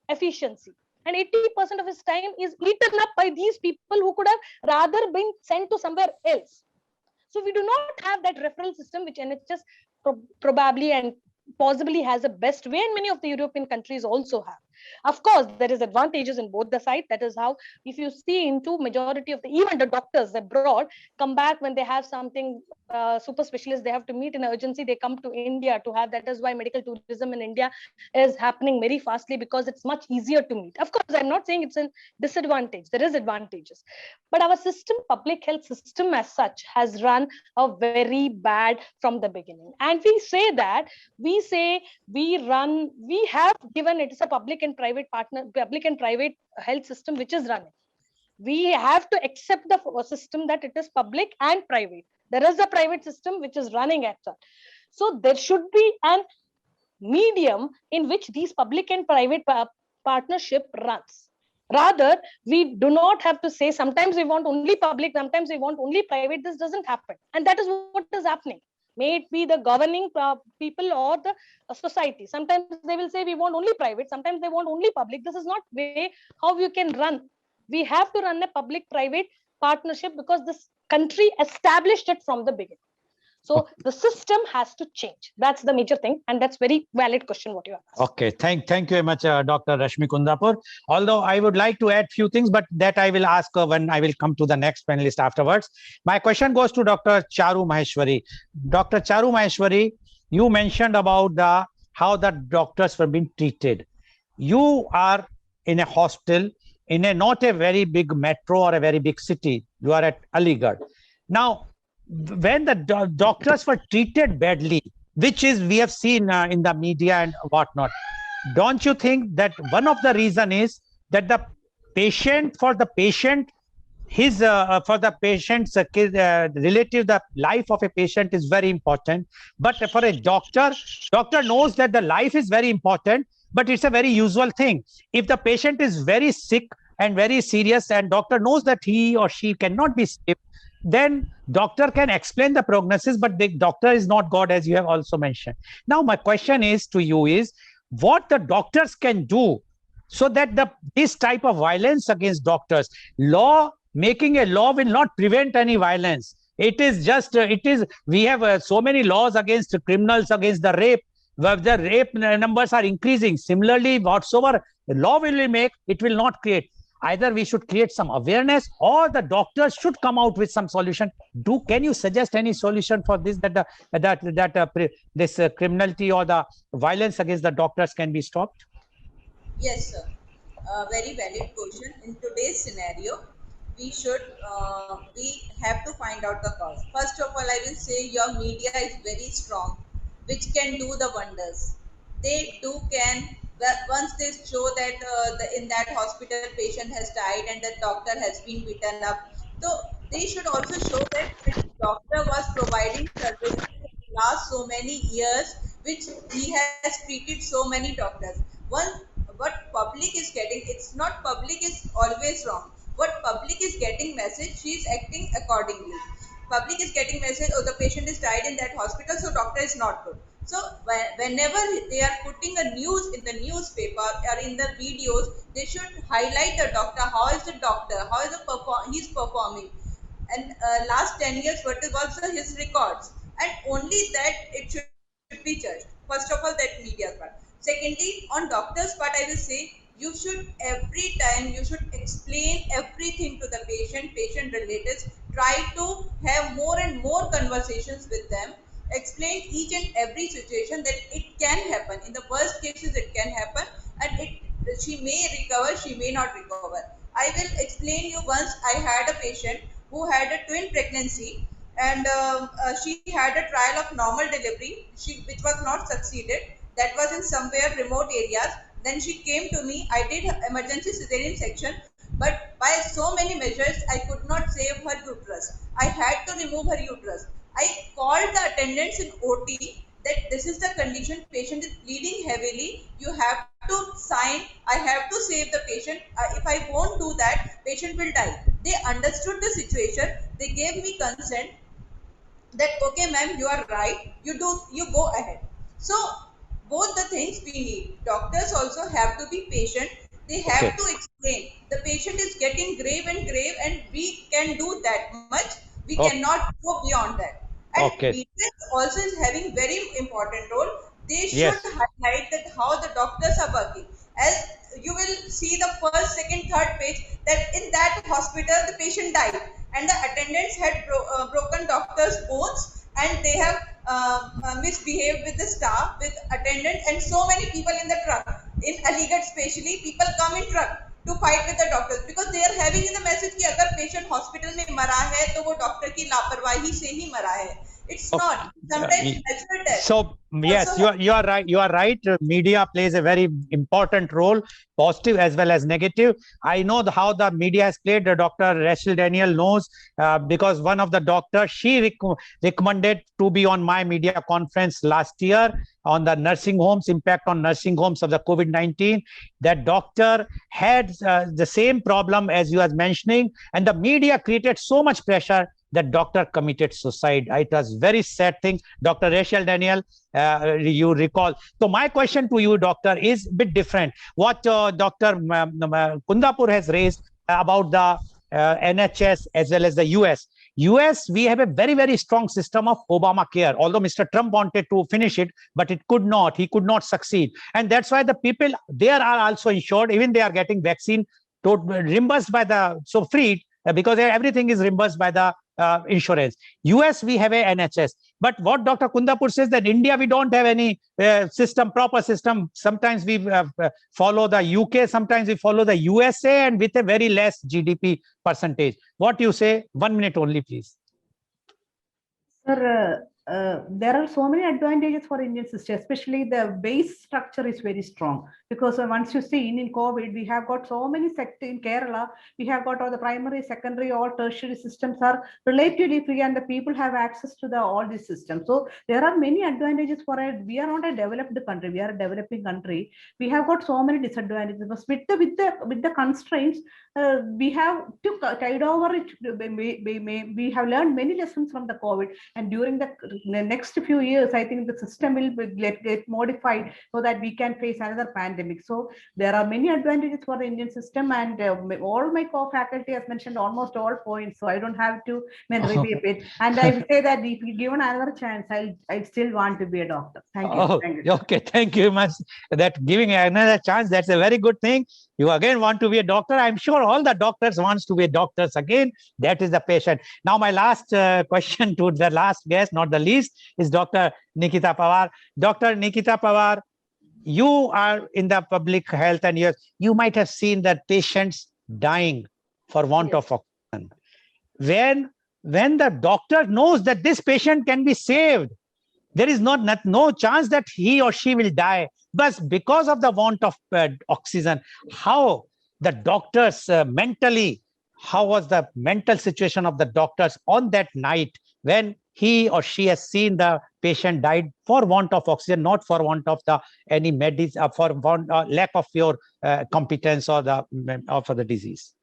efficiency, and 80% of his time is eaten up by these people who could have rather been sent to somewhere else. So we do not have that referral system which NHS probably and possibly has the best way, and many of the European countries also have. Of course, there is advantages in both the sides. That is how, if you see into majority of even the doctors abroad come back when they have something super specialist they have to meet in urgency, they come to India to have. That is why medical tourism in India is happening very fastly, because it's much easier to meet. Of course, I'm not saying it's a disadvantage. There is advantages, but our system, public health system as such, has run a very bad from the beginning. And we say that we have given it is a public and private health system which is running. We have to accept the system that it is public and private. There is a private system which is running at that. So there should be an medium in which these public and private partnership runs. Rather, we do not have to say sometimes we want only public, sometimes we want only private. This doesn't happen, and that is what is happening. May it be the governing people or the society. Sometimes they will say we want only private, sometimes they want only public. This is not way how you can run. We have to run a public-private partnership because this country established it from the beginning. So the system has to change. That's the major thing, and that's very valid question what you asked. Okay, thank you very much, Dr. Rashmi Kundapur. Although I would like to add few things, but that I will ask when I will come to the next panelist afterwards. My question goes to Dr. Charu Maheshwari. Dr. Charu Maheshwari, you mentioned about how the doctors were being treated. You are in a hospital in not a very big metro or a very big city. You are at Aligarh. Now, when the doctors were treated badly, which is we have seen in the media and whatnot, don't you think that one of the reason is that the patient, for the patient, for the patient's relative, the life of a patient is very important. But for a doctor knows that the life is very important, but it's a very usual thing. If the patient is very sick and very serious, and doctor knows that he or she cannot be saved, then doctor can explain the prognosis, but the doctor is not God, as you have also mentioned. Now, my question is to you is what the doctors can do so that this type of violence against doctors, making a law will not prevent any violence. It is just, we have so many laws against criminals, against the rape, where the rape numbers are increasing. Similarly, whatsoever law will we make, it will not create. Either we should create some awareness, or the doctors should come out with some solution. Can you suggest any solution for this, this criminality or the violence against the doctors can be stopped? Yes, sir. Very valid question. In today's scenario, we have to find out the cause. First of all, I will say your media is very strong, which can do the wonders. They can. Once they show that in that hospital patient has died and the doctor has been beaten up, so they should also show that this doctor was providing services for the last so many years, which he has treated so many doctors. One, what public is getting, it's not public is always wrong. What public is getting message, she is acting accordingly. Public is getting message, oh, the patient is died in that hospital, so doctor is not good. So whenever they are putting a news in the newspaper or in the videos, they should highlight the doctor. How is the doctor? How is he's performing? And last 10 years, what was his records? And only that it should be judged. First of all, that media part. Secondly, on doctor's part, I will say you should every time you should explain everything to the patient relatives. Try to have more and more conversations with them. Explain each and every situation that it can happen. In the worst cases, it can happen, and she may recover, she may not recover. I will explain you. Once I had a patient who had a twin pregnancy, and she had a trial of normal delivery, which was not succeeded. That was in somewhere remote areas. Then she came to me. I did emergency cesarean section, but by so many measures, I could not save her uterus. I had to remove her uterus. I called the attendants in OT that this is the condition, patient is bleeding heavily, you have to sign, I have to save the patient. If I won't do that, patient will die. They understood the situation. They gave me consent that okay ma'am, you are right, you go ahead. So both the things we need. Doctors also have to be patient. They have to explain. The patient is getting grave, and we can do that much. We cannot go beyond that. And media also is having very important role. They should highlight that how the doctors are working. As you will see the first, second, third page, that in that hospital the patient died and the attendants had broken doctor's bones, and they have misbehaved with the staff, with attendant, and so many people in the truck. In Aligarh especially, people come in truck to fight with the doctors because they are having in the message कि अगर patient hospital में मरा है तो वो doctor की लापरवाही से ही मरा है. It's not. Sometimes natural death. So yes, you are right. You are right. Media plays a very important role, positive as well as negative. I know how the media has played. Dr.Rachel Daniel knows because one of the doctors, she recommended to be on my media conference last year on the nursing homes, impact on nursing homes of the COVID-19. That doctor had the same problem as you are mentioning, and the media created so much pressure that doctor committed suicide. It was very sad thing. Dr. Rachel Daniel, you recall. So my question to you, doctor, is a bit different. What Dr. Kundapur has raised about the NHS as well as the US. US, we have a very, very strong system of Obamacare, although Mr. Trump wanted to finish it, but it could not. He could not succeed. And that's why the people there are also insured, even they are getting vaccine reimbursed by the, so free, because everything is reimbursed by the insurance. US, we have a NHS. But what Dr. Kundapur says that India, we don't have any system, proper system. Sometimes we follow the UK, sometimes we follow the USA, and with a very less GDP percentage. What you say? 1 minute only, please. Sir, there are so many advantages for Indian system, especially the base structure is very strong, because once you see in COVID, we have got so many sectors in Kerala, we have got all the primary, secondary, all tertiary systems are relatively free, and the people have access to all these systems. So there are many advantages for it. We are not a developed country, we are a developing country. We have got so many disadvantages, but with the constraints, we have to tide over it. We have learned many lessons from the COVID, and during the next few years, I think the system will get modified so that we can face another pandemic. So there are many advantages for the Indian system, and all my co-faculty has mentioned almost all points, so I don't have to repeat it. And I will say that if you given another chance, I still want to be a doctor. Thank you. Thank you. Okay, thank you much. That giving another chance, that's a very good thing. You again want to be a doctor. I'm sure all the doctors wants to be doctors again. That is the patient. Now, my last question to the last guest, not the least, is Dr. Nikita Pawar. Dr. Nikita Pawar, you are in the public health, and you might have seen that patients dying for want of oxygen. When the doctor knows that this patient can be saved, there is no chance that he or she will die, but because of the want of oxygen, how the doctors mentally, how was the mental situation of the doctors on that night when he or she has seen the patient died for want of oxygen, not for want of the any medicine, for want, lack of your competence or for the disease?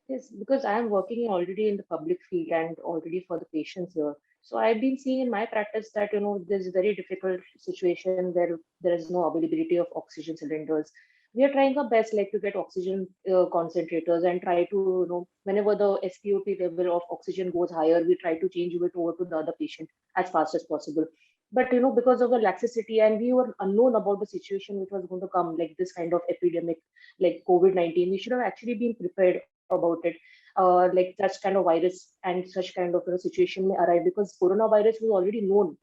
Yes, because I am working already in the public field and already for the patients here. So I've been seeing in my practice that, there's a very difficult situation where there is no availability of oxygen cylinders. We are trying our best, like to get oxygen concentrators and try to, whenever the SpO2 level of oxygen goes higher, we try to change it over to the other patient as fast as possible. But, because of the laxity and we were unknown about the situation which was going to come, like this kind of epidemic, like COVID-19, we should have actually been prepared about it. Like such kind of virus and such kind of situation may arrive because coronavirus was already known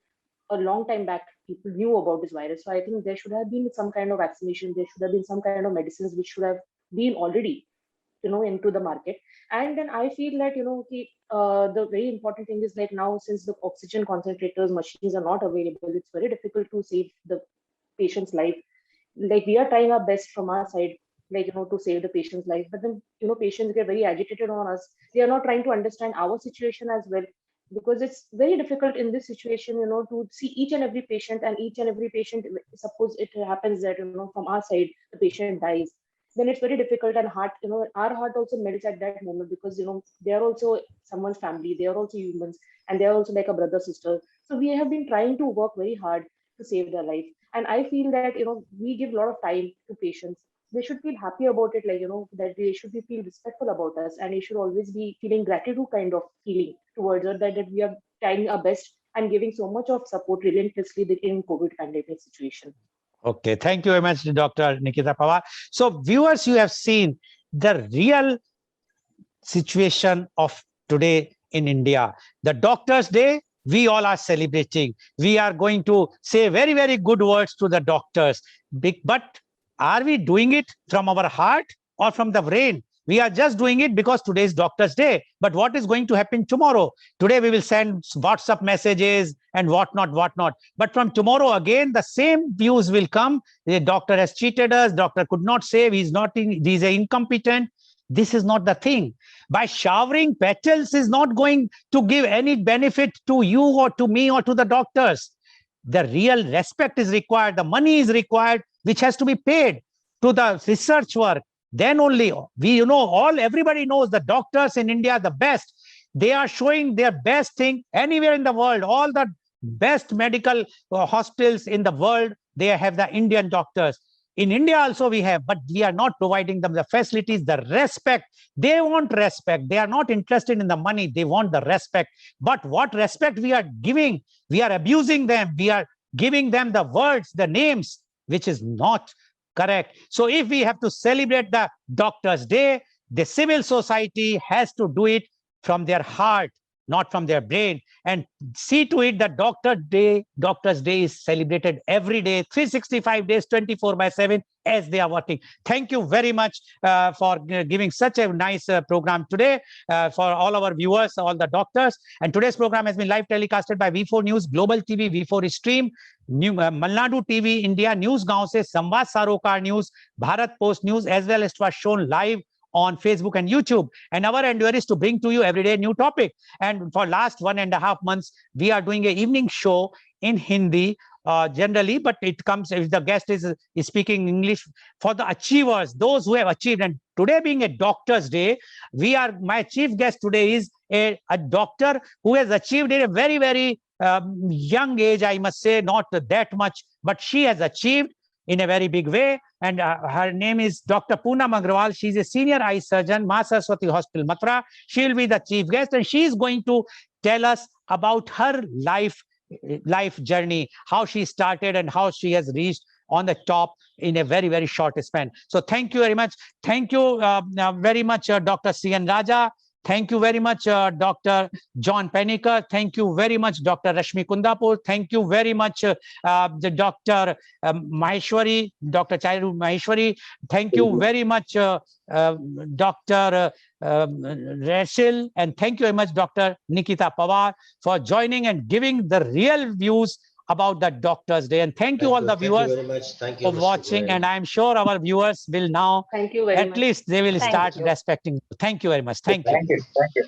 a long time back. People knew about this virus, so I think there should have been some kind of vaccination. There should have been some kind of medicines which should have been already, into the market. And then I feel that the very important thing is like now since the oxygen concentrators machines are not available, it's very difficult to save the patient's life. Like we are trying our best from our side, like to save the patient's life, but then patients get very agitated on us. They are not trying to understand our situation as well, because it's very difficult in this situation to see each and every patient, and each and every patient, suppose it happens that from our side the patient dies, then it's very difficult, and heart our heart also melts at that moment, because they are also someone's family, they are also humans, and they are also like a brother sister. So we have been trying to work very hard to save their life. And I feel that we give a lot of time to patients. They should feel happy about it, like that they should be feel respectful about us, and they should always be feeling gratitude kind of feeling towards us, that we are trying our best and giving so much of support relentlessly in COVID pandemic situation. Okay, thank you very much, Dr. Nikita Pawar. So viewers, you have seen the real situation of today in India. The Doctors' Day, we all are celebrating. We are going to say very, very good words to the doctors. But are we doing it from our heart or from the brain? We are just doing it because today is Doctors' Day. But what is going to happen tomorrow? Today we will send WhatsApp messages and whatnot. But from tomorrow again, the same views will come. The doctor has cheated us. Doctor could not save. He's incompetent. This is not the thing. By showering petals is not going to give any benefit to you or to me or to the doctors. The real respect is required. The money is required, which has to be paid to the research work. Then only everybody knows the doctors in India are the best. They are showing their best thing anywhere in the world. All the best medical hospitals in the world, they have the Indian doctors. In India also we have, but we are not providing them the facilities, the respect. They want respect. They are not interested in the money. They want the respect. But what respect we are giving? We are abusing them. We are giving them the words, the names, which is not correct. So if we have to celebrate the Doctors' Day, the civil society has to do it from their heart, not from their brain, and see to it that Doctors' Day is celebrated every day, 365 days, 24/7, as they are working. Thank you very much for giving such a nice program today for all our viewers, all the doctors. And today's program has been live telecasted by V4 News, Global TV, V4 Stream, Malnadu TV India, News Gaon se, Samvad Sarokar News, Bharat Post News, as well as it was shown live on Facebook and YouTube. And our endeavor is to bring to you every day new topic. And for last 1.5 months, we are doing an evening show in Hindi generally, but it comes if the guest is speaking English for the achievers, those who have achieved. And today being a Doctors' Day, my chief guest today is a doctor who has achieved at a very, very young age, I must say, not that much, but she has achieved in a very big way. And her name is Dr. Poonam Agrawal. She's a senior eye surgeon, Ma Saraswati Hospital, Mathura. She will be the chief guest, and she is going to tell us about her life journey, how she started and how she has reached on the top in a very, very short span. So thank you very much. Thank you very much, Dr. C.N. Raja. Thank you very much, Dr. John Paniker. Thank you very much, Dr. Rashmi Kundapur. Thank you very much, the Dr. Maheshwari, Dr. Chairu Maheshwari. Thank you very much, Dr. Rachel. And thank you very much, Dr. Nikita Pawar, for joining and giving the real views about the Doctor's Day. And thank you all the viewers Thank you very much. Thank you, for Mr. watching. Goel. And I'm sure our viewers will now, Thank you very at much. least they will Thank start you. respecting you. Thank you very much. Thank you. Thank you. Thank you.